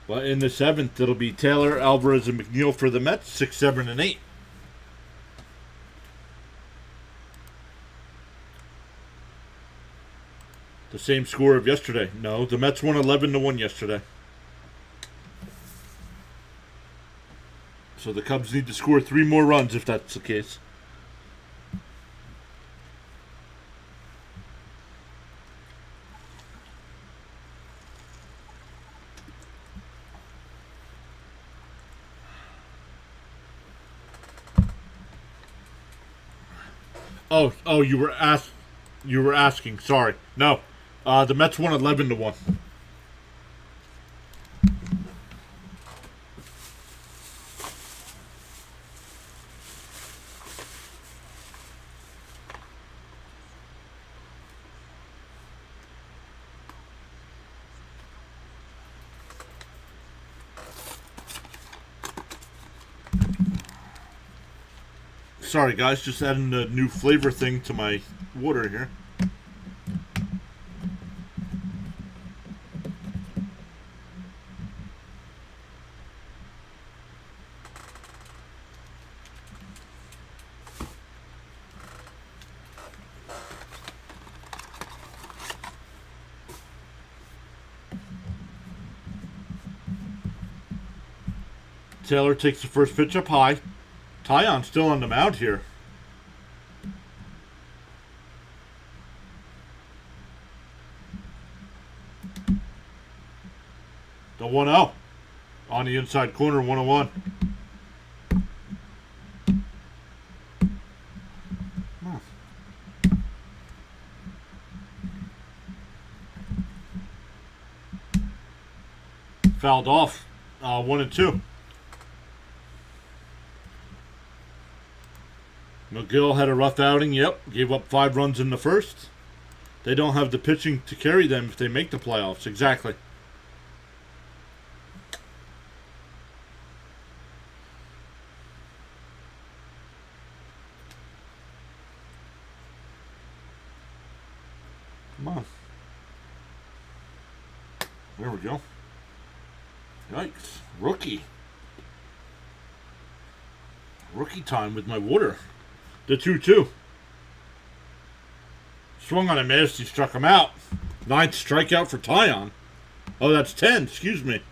But in the 7th, it'll be Taylor, Alvarez, and McNeil for the Mets, 6, 7, and 8. The same score of yesterday. No, the Mets won 11-1 yesterday. So the Cubs need to score 3 more runs if that's the case. Oh, you were asking. Sorry. No. The Mets won 11-1. Sorry, guys, just adding a new flavor thing to my water here. Taylor takes the first pitch up high. Tyon still on the mound here. The 1-0 on the inside corner, 1-1. Fouled off. 1-2. McGill had a rough outing. Yep. Gave up 5 runs in the first. They don't have the pitching to carry them if they make the playoffs. Exactly. Come on. There we go. Yikes. Rookie. Rookie time with my water. The 2-2. Swung on a miss. He struck him out. 9th strikeout for Tyon. Oh, that's 10. Excuse me.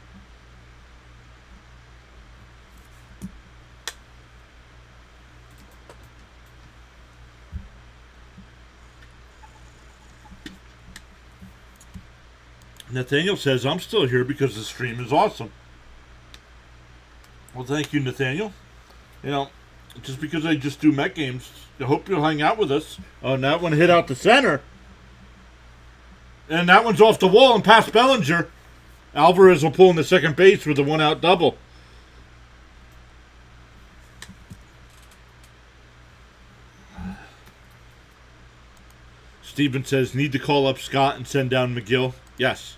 Nathaniel says, I'm still here because the stream is awesome. Well, thank you, Nathaniel. You know, just because I just do Met games, I hope you'll hang out with us. Oh, and that one hit out the center. And that one's off the wall and past Bellinger. Alvarez will pull in the second base with a 1-out double. Steven says, need to call up Scott and send down McGill. Yes.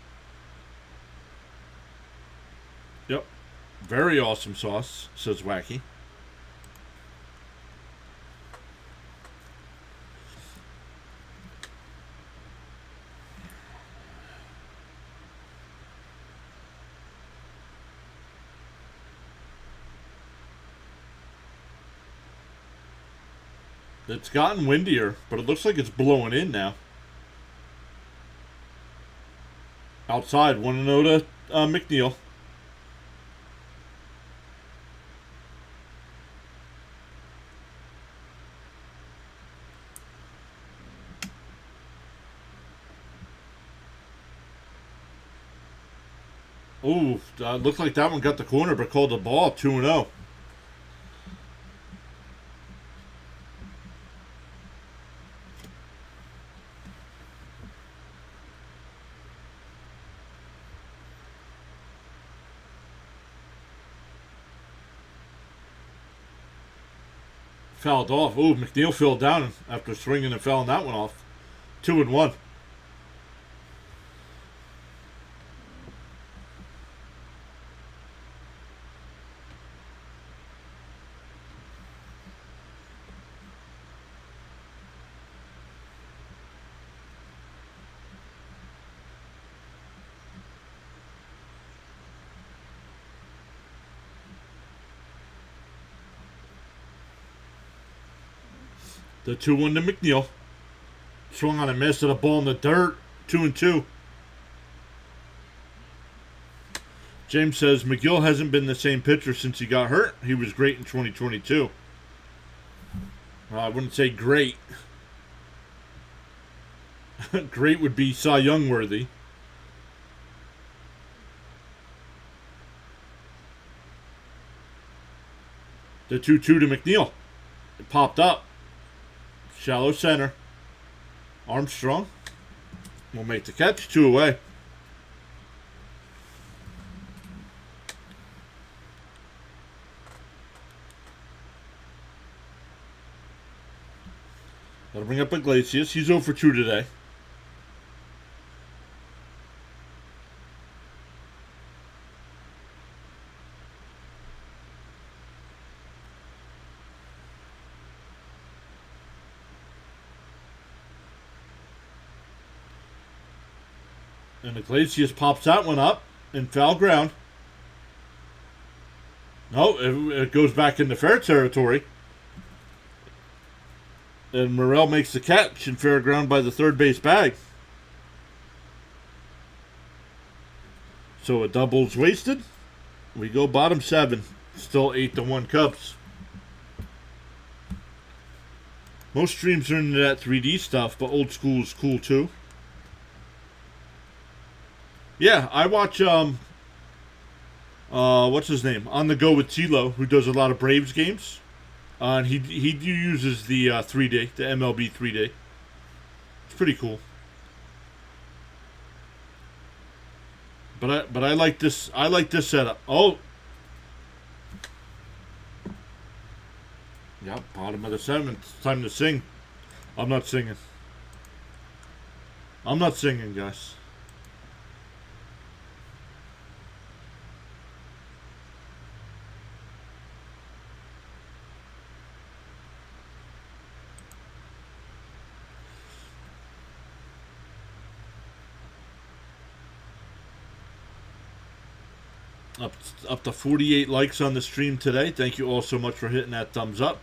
Yep. Very awesome sauce, says Wacky. It's gotten windier, but it looks like it's blowing in now. Outside, 1-0 to McNeil. Ooh, looked like that one got the corner, but called the ball. 2-0. Fouled off. Ooh, McNeil fell down after swinging and fouling that one off. 2-1. The 2-1 to McNeil. Swung on a miss at a ball in the dirt. 2-2. James says McGill hasn't been the same pitcher since he got hurt. He was great in 2022. Well, I wouldn't say great. Great would be Cy Young worthy. The 2-2 to McNeil. It popped up. Shallow center. Armstrong will make the catch. 2 away. That'll bring up Iglesias. He's 0 for 2 today. And Iglesias pops that one up in foul ground. No, it goes back into fair territory. And Morrell makes the catch in fair ground by the third base bag. So a double's wasted. We go bottom 7. Still 8-1 Cubs. Most streams are into that 3D stuff, but old school is cool too. Yeah, I watch, what's his name? On the Go with Tilo, who does a lot of Braves games. And he uses the 3D, the MLB 3D. It's pretty cool. But I like this. I like this setup. Oh, yep. Bottom of the seventh. It's time to sing. I'm not singing. I'm not singing, guys. Up to 48 likes on the stream today. Thank you all so much for hitting that thumbs up.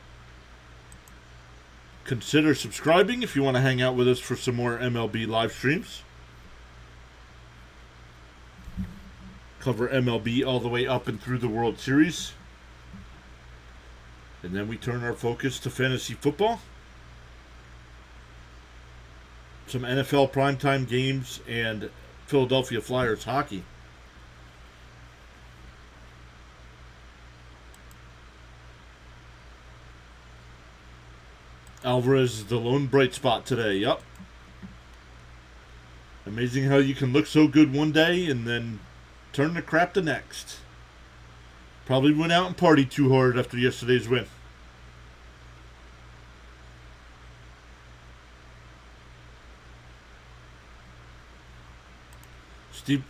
Consider subscribing if you want to hang out with us for some more MLB live streams. Cover MLB all the way up and through the World Series. And then we turn our focus to fantasy football. Some NFL primetime games and Philadelphia Flyers hockey. Alvarez is the lone bright spot today. Yup. Amazing how you can look so good one day and then turn to crap the next. Probably went out and partied too hard after yesterday's win. Steve.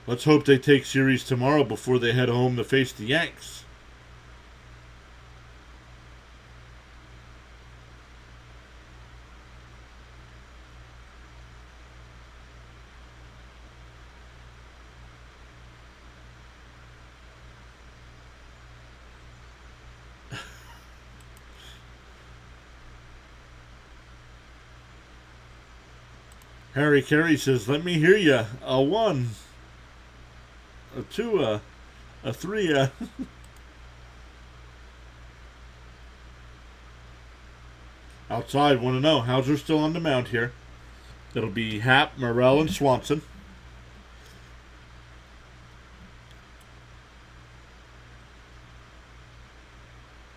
Let's hope they take series tomorrow before they head home to face the Yanks. Harry Carey says, let me hear ya. A 1, a 2, a 3, Outside, want to know, Hauser still on the mound here. It'll be Happ, Morrell, and Swanson.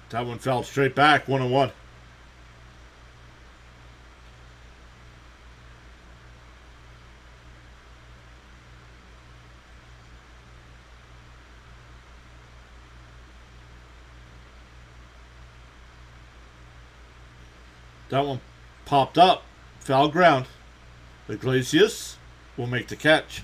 That one fell straight back, 1-1. That one popped up. Foul ground. Iglesias will make the catch.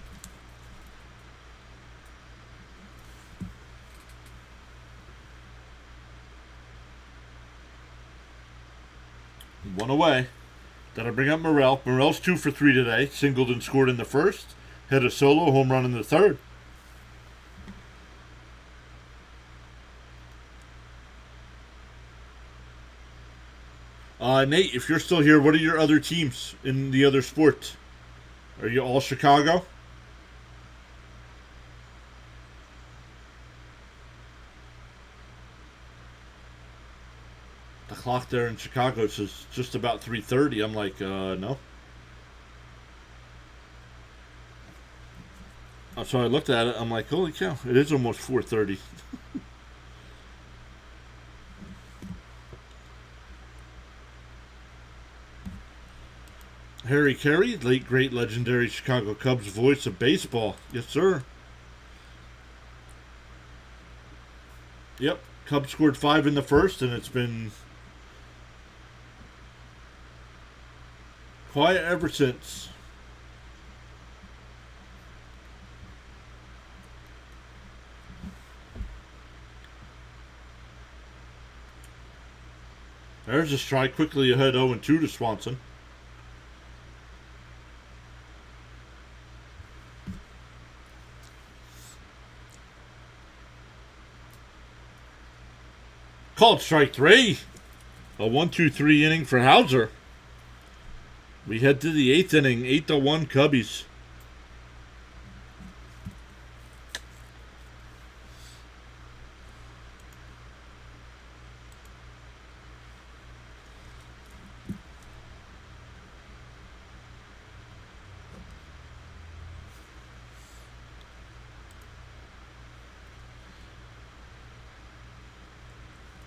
One away. That'll bring up Morrell. Morrell's 2 for 3 today. Singled and scored in the first. Hit a solo home run in the third. Nate, if you're still here, what are your other teams in the other sport? Are you all Chicago? The clock there in Chicago says just about 3:30. I'm like, no. So I looked at it. I'm like, holy cow, it is almost 4:30. Harry Carey, late great legendary Chicago Cubs voice of baseball. Yes, sir. Yep, Cubs scored 5 in the first, and it's been quiet ever since. There's a strike quickly ahead 0-2 to Swanson. Called strike 3. A 1-2-3 inning for Hauser. We head to the 8th inning, 8-1 Cubbies.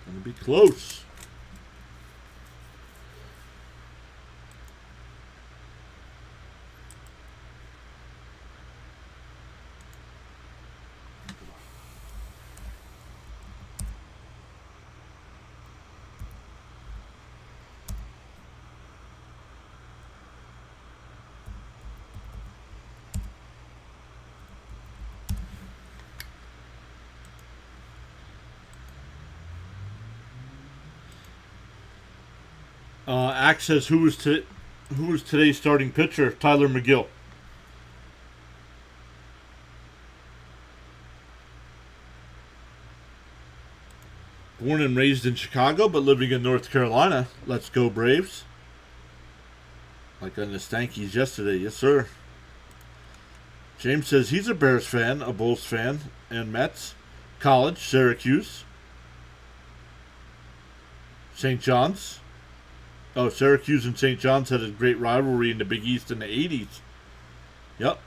Gonna be close. Axe says who was today's starting pitcher? Tyler McGill. Born and raised in Chicago, but living in North Carolina. Let's go Braves. Like on the Stankies yesterday, yes sir. James says he's a Bears fan, a Bulls fan, and Mets. College, Syracuse. St. John's. Oh, Syracuse and St. John's had a great rivalry in the Big East in the 80s. Yep.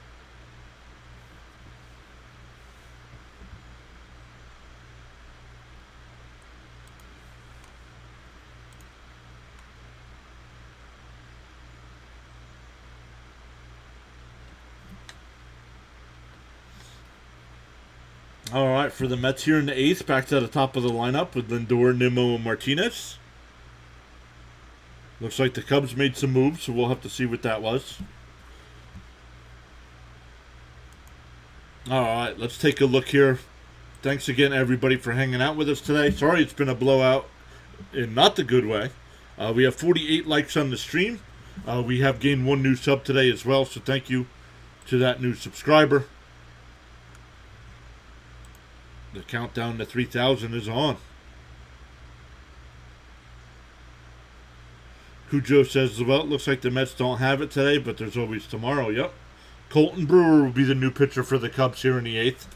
All right, for the Mets here in the 8th, back to the top of the lineup with Lindor, Nimmo, and Martinez. Looks like the Cubs made some moves, so we'll have to see what that was. All right, let's take a look here. Thanks again, everybody, for hanging out with us today. Sorry it's been a blowout in not the good way. We have 48 likes on the stream. We have gained 1 new sub today as well, so thank you to that new subscriber. The countdown to 3,000 is on. Cujo says, well, it looks like the Mets don't have it today, but there's always tomorrow. Yep. Colton Brewer will be the new pitcher for the Cubs here in the 8th.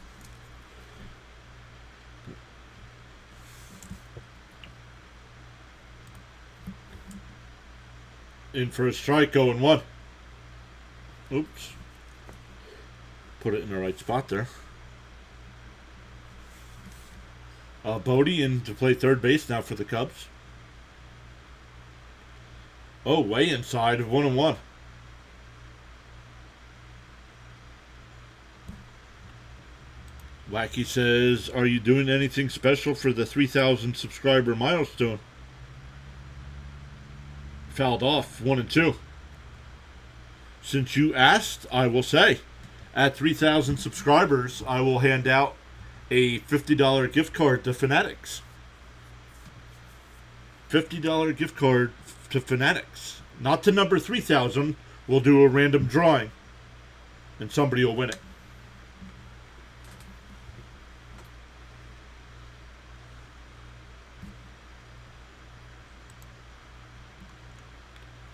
In for a strike, 0-1. Oops. Put it in the right spot there. Bodie in to play third base now for the Cubs. Oh, way inside of 1-1. Wacky says, are you doing anything special for the 3,000 subscriber milestone? Fouled off, 1-2. Since you asked, I will say, at 3,000 subscribers, I will hand out a $50 gift card to Fanatics. $50 gift card to Fanatics. Not to number 3,000. We'll do a random drawing, and somebody will win it.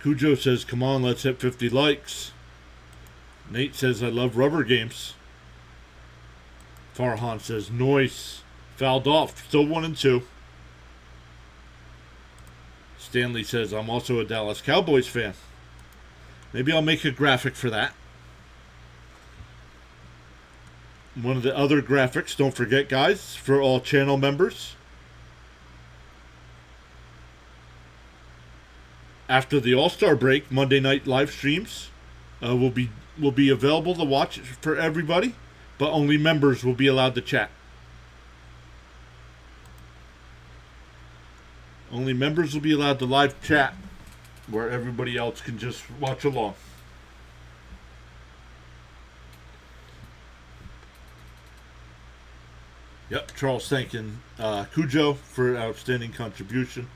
Cujo says, come on, let's hit 50 likes. Nate says, I love rubber games. Farhan says, noise. Fouled off. Still 1-2. Stanley says, I'm also a Dallas Cowboys fan. Maybe I'll make a graphic for that. One of the other graphics, don't forget, guys, for all channel members. After the All-Star break, Monday night live streams will be available to watch for everybody, but only members will be allowed to chat. Only members will be allowed to live chat, where everybody else can just watch along. Yep, Charles thanking Cujo for an outstanding contribution.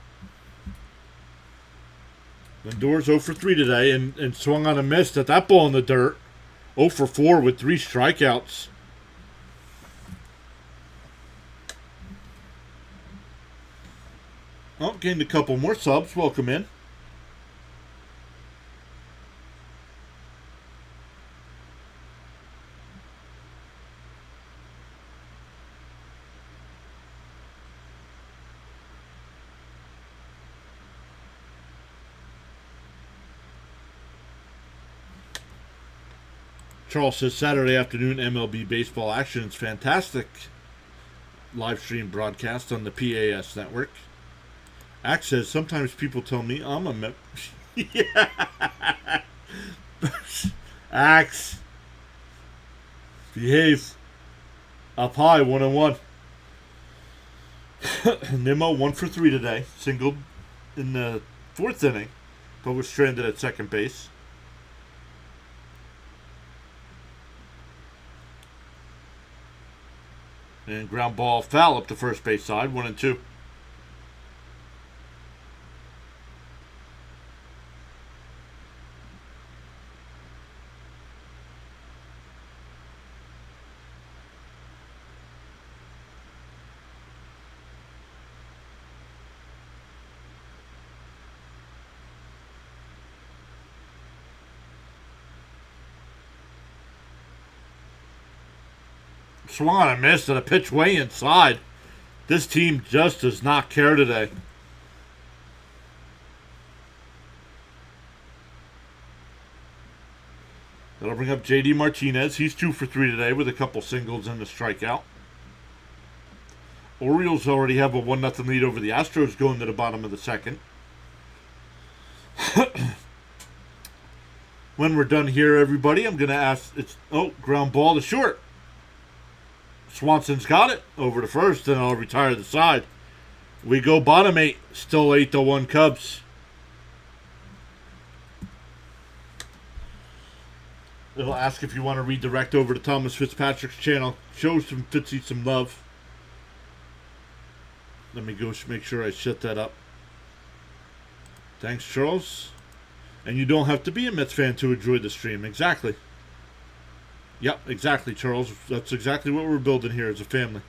Lindor's 0 for 3 today and swung on a miss at that ball in the dirt. 0 for 4 with 3 strikeouts. Oh, gained a couple more subs. Welcome in. Charles says Saturday afternoon MLB baseball action is fantastic. Live stream broadcast on the PAS network. Axe says sometimes people tell me I'm a yeah. Axe. Behave. Up high, 1-1. Nimmo 1 for 3 today. Singled in the 4th inning, but was stranded at second base. And ground ball foul up the first base side, 1-2. Swung on a miss and a pitch way inside. This team just does not care today. That'll bring up J.D. Martinez. He's 2 for 3 today with a couple singles and a strikeout. Orioles already have a 1-0 lead over the Astros going to the bottom of the second. When we're done here, everybody, I'm going to ask... ground ball to short. Swanson's got it over to first, and I'll retire the side. We go bottom 8. Still 8-1 Cubs. It'll ask if you want to redirect over to Thomas Fitzpatrick's channel. Show some Fitzy some love. Let me go make sure I set that up. Thanks, Charles. And you don't have to be a Mets fan to enjoy the stream. Exactly. Yep, exactly, Charles. That's exactly what we're building here as a family.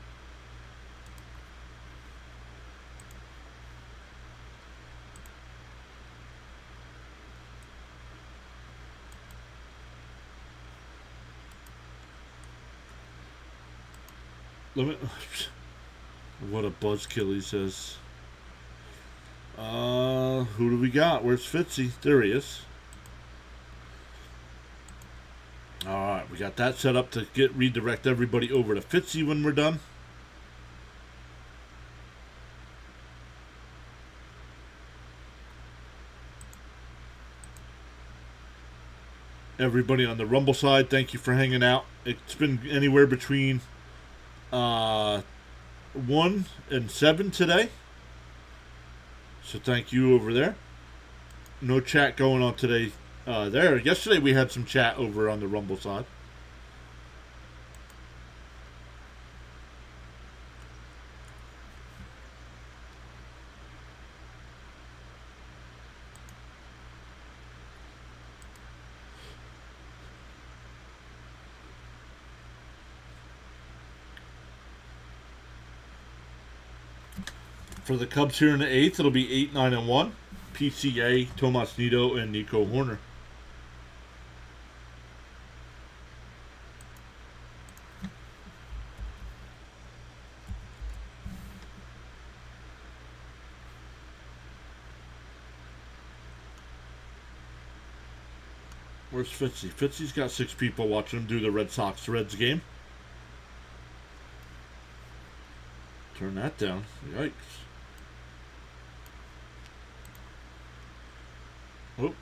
What a buzzkill, he says. Who do we got? Where's Fitzy? There he is. Alright, we got that set up to redirect everybody over to Fitzy when we're done. Everybody on the Rumble side, thank you for hanging out. It's been anywhere between 1 and 7 today. So thank you over there. No chat going on today there. Yesterday we had some chat over on the Rumble side. For the Cubs here in the 8th, it'll be 8-9-1. PCA, Tomas Nido, and Nico Horner. Where's Fitzy? Fitzy's got 6 people watching him do the Red Sox-Reds game. Turn that down. Yikes. Oh.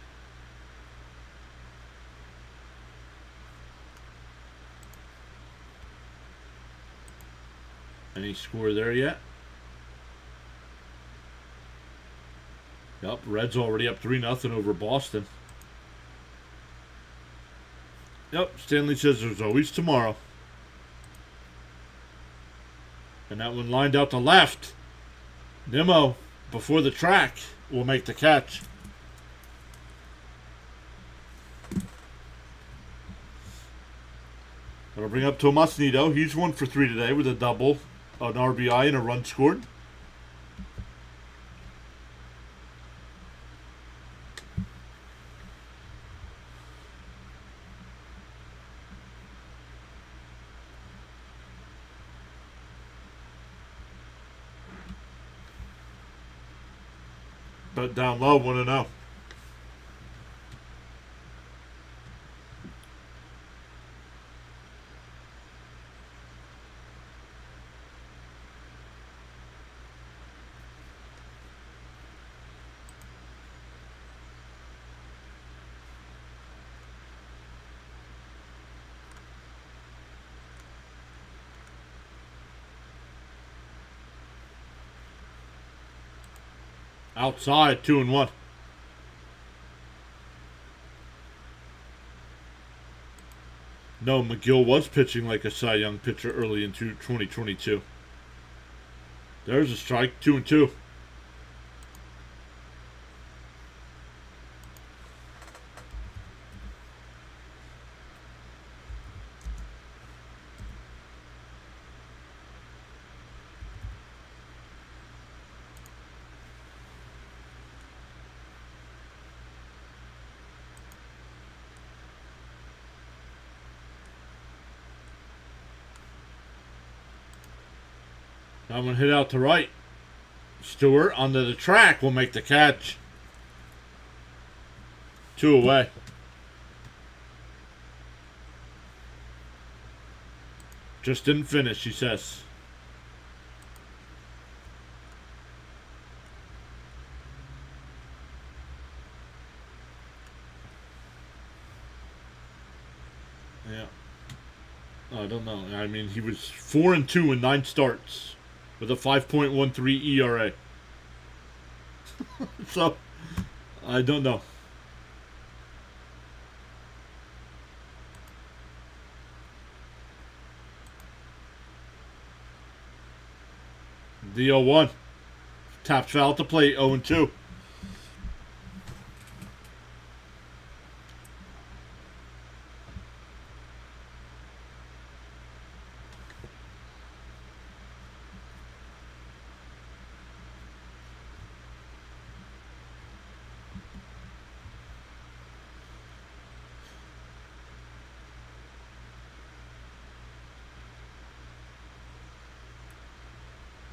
Any score there yet? Yep, Reds already up 3-0 over Boston. Yep, Stanley says there's always tomorrow. And that one lined out to left. Nimmo, before the track, will make the catch. That'll bring up Tomas Nido. He's 1 for 3 today with a double, an RBI, and a run scored. But down low, 1-0. Outside, 2-1. No, McGill was pitching like a Cy Young pitcher early in 2022. There's a strike, 2-2. That one hit out to right. Stewart onto the track will make the catch. 2 away. Just didn't finish, he says. Yeah. I don't know. I mean, he was 4-2 in 9 starts with a 5.13 ERA. So, I don't know. The 0-1. Taps foul at the plate, 0-2.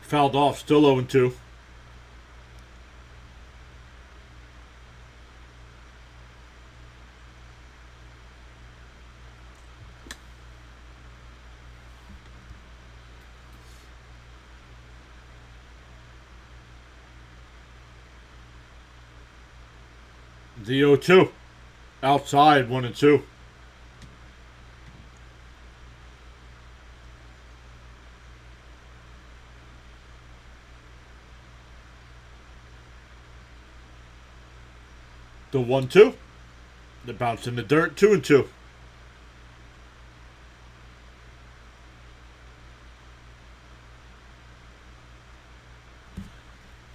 Fouled off, still 0-2. The 0-2. Outside, 1-2. The 1-2. The bounce in the dirt, 2-2.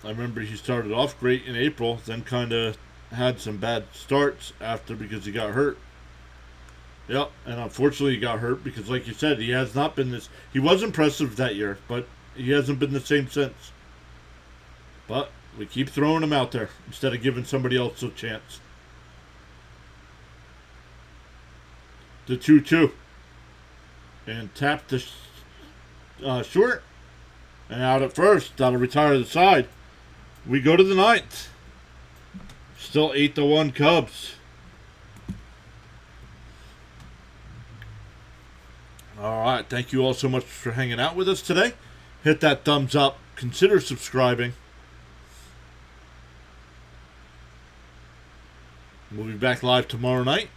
I remember he started off great in April, then kind of had some bad starts after because he got hurt. Yep, and unfortunately he got hurt because, like you said, he has not been this. He was impressive that year, but he hasn't been the same since. But we keep throwing him out there instead of giving somebody else a chance. The 2-2. And tap the short. And out at first. That'll retire the side. We go to the 9th. Still 8-1 Cubs. Alright, thank you all so much for hanging out with us today. Hit that thumbs up. Consider subscribing. We'll be back live tomorrow night.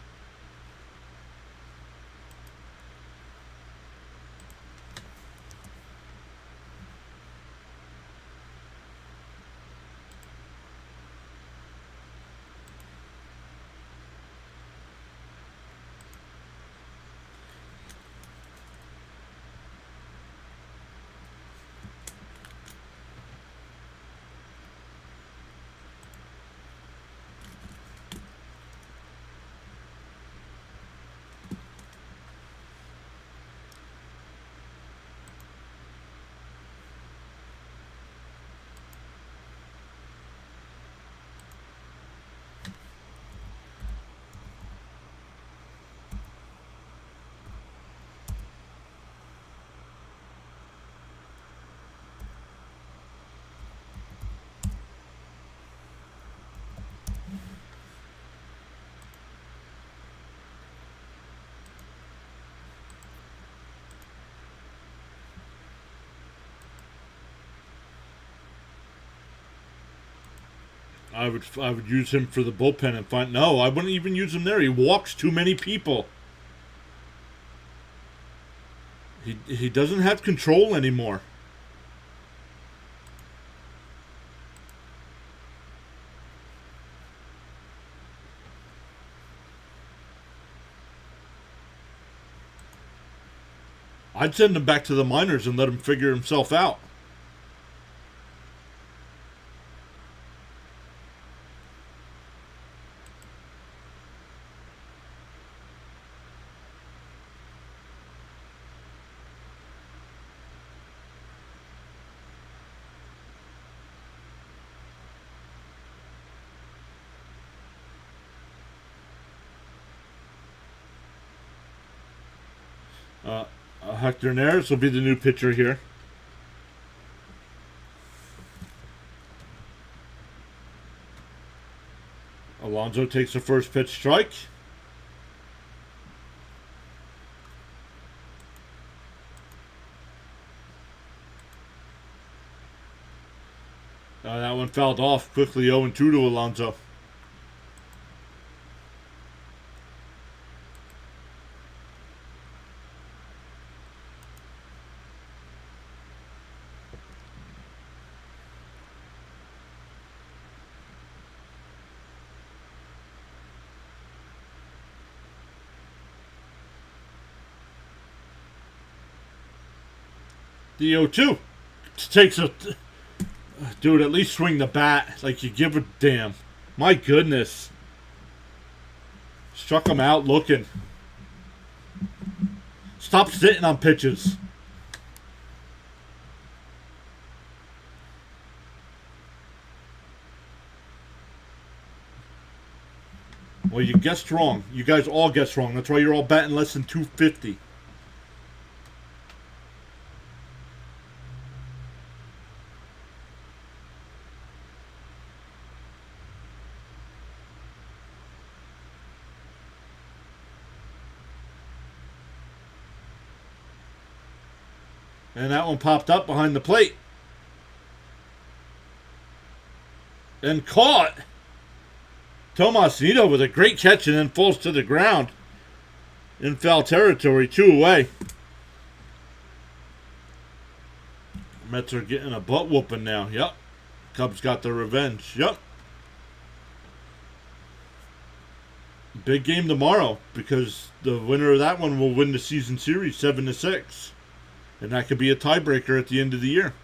I would use him for the bullpen and find. No, I wouldn't even use him there. He walks too many people. He doesn't have control anymore. I'd send him back to the minors and let him figure himself out. Hector Neris will be the new pitcher here. Alonso takes the first pitch strike. That one fouled off quickly. 0-2 to Alonso. The 0-2 takes a... Dude, at least swing the bat like you give a damn. My goodness. Struck him out looking. Stop sitting on pitches. Well, you guessed wrong. You guys all guessed wrong. That's why you're all batting less than 250. And that one popped up behind the plate. And caught. Tomasino with a great catch and then falls to the ground. In foul territory, 2 away. Mets are getting a butt whooping now. Yep. Cubs got their revenge. Yep. Big game tomorrow because the winner of that one will win the season series 7-6. And that could be a tiebreaker at the end of the year.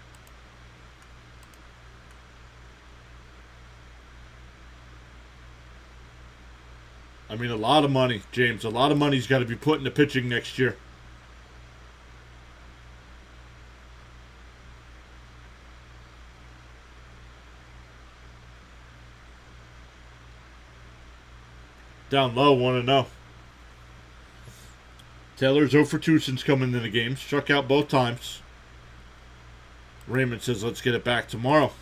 I mean, a lot of money, James. A lot of money's got to be put into pitching next year. Down low, 1-0. Taylor's 0 for 2 since coming into the game. Struck out both times. Raymond says, let's get it back tomorrow.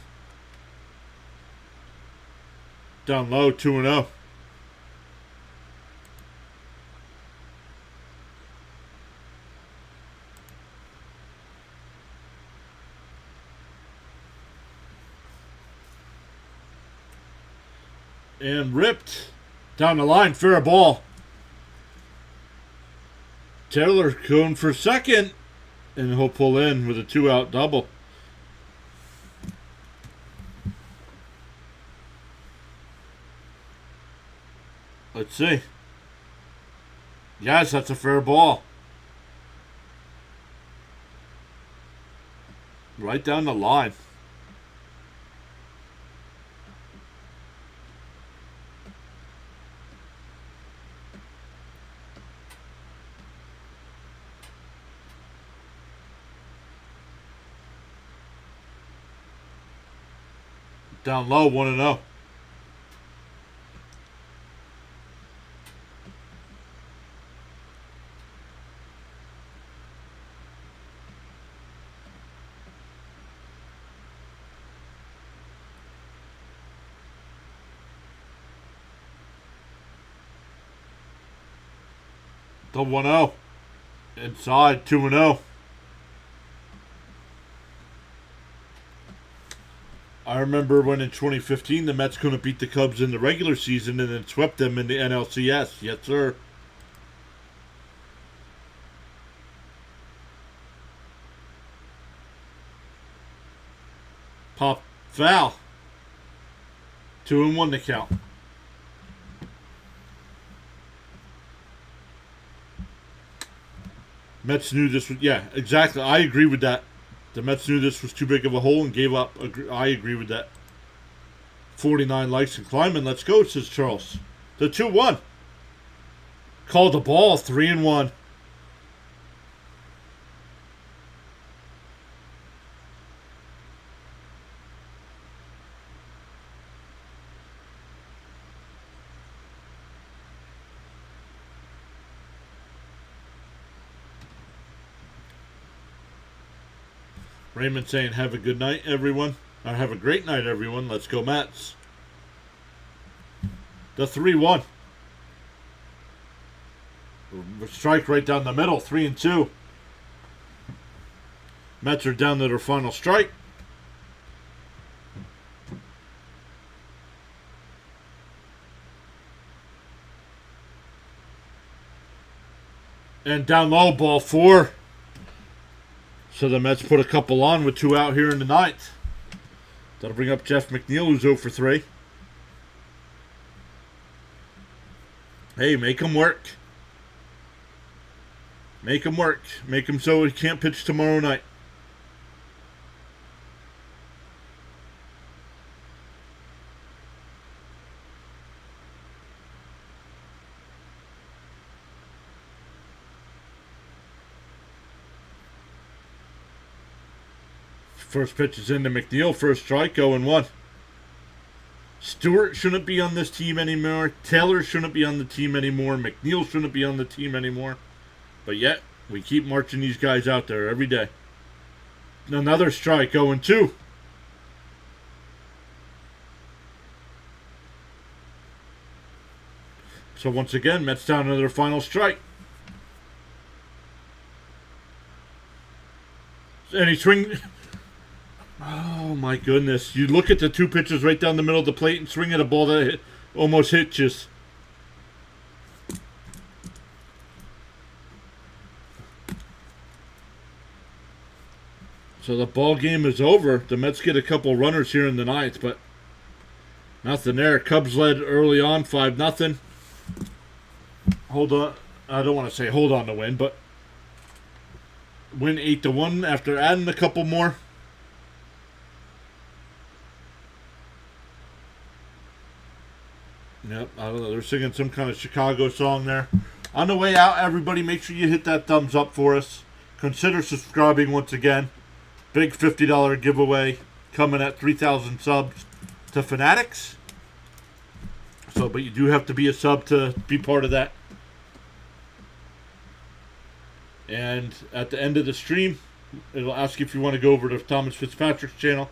Down low, 2-0. And ripped. Down the line, fair ball. Taylor going for second, and he'll pull in with a 2-out double. Let's see. Yes, that's a fair ball. Right down the line. Down low, 1-0. The 1-0. Inside, 2-0. I remember when in 2015 the Mets couldn't beat the Cubs in the regular season and then swept them in the NLCS. Yes, sir. Pop foul. 2-1 to count. Mets knew this was, yeah, exactly. I agree with that. The Mets knew this was too big of a hole and gave up. I agree with that. 49 likes and climbing. Let's go, says Charles. The 2-1. Called the ball, 3-1. Raymond saying, have a good night, everyone. Or have a great night, everyone. Let's go, Mets. The 3-1. Strike right down the middle. 3-2. Mets are down to their final strike. And down low, ball 4. So the Mets put a couple on with 2 out here in the ninth. That'll bring up Jeff McNeil, who's 0 for 3. Hey, make him work. Make him work. Make him so he can't pitch tomorrow night. First pitch is into McNeil. First strike, 0-1. Stewart shouldn't be on this team anymore. Taylor shouldn't be on the team anymore. McNeil shouldn't be on the team anymore. But yet, we keep marching these guys out there every day. Another strike, 0-2. So once again, Mets down to their final strike. And he swings. Oh my goodness. You look at the 2 pitches right down the middle of the plate and swing at a ball that almost hits you. So the ball game is over. The Mets get a couple runners here in the ninth, but nothing there. Cubs led early on, 5-0. Hold on. I don't want to say hold on to win, but win 8-1 after adding a couple more. Yep, I don't know. They're singing some kind of Chicago song there. On the way out, everybody, make sure you hit that thumbs up for us. Consider subscribing once again. Big $50 giveaway coming at 3,000 subs to Fanatics. So, but you do have to be a sub to be part of that. And at the end of the stream, it'll ask you if you want to go over to Thomas Fitzpatrick's channel.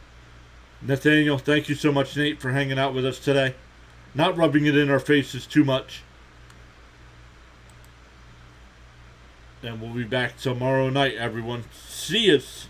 Nathaniel, thank you so much, Nate, for hanging out with us today. Not rubbing it in our faces too much. And we'll be back tomorrow night, everyone. See yous.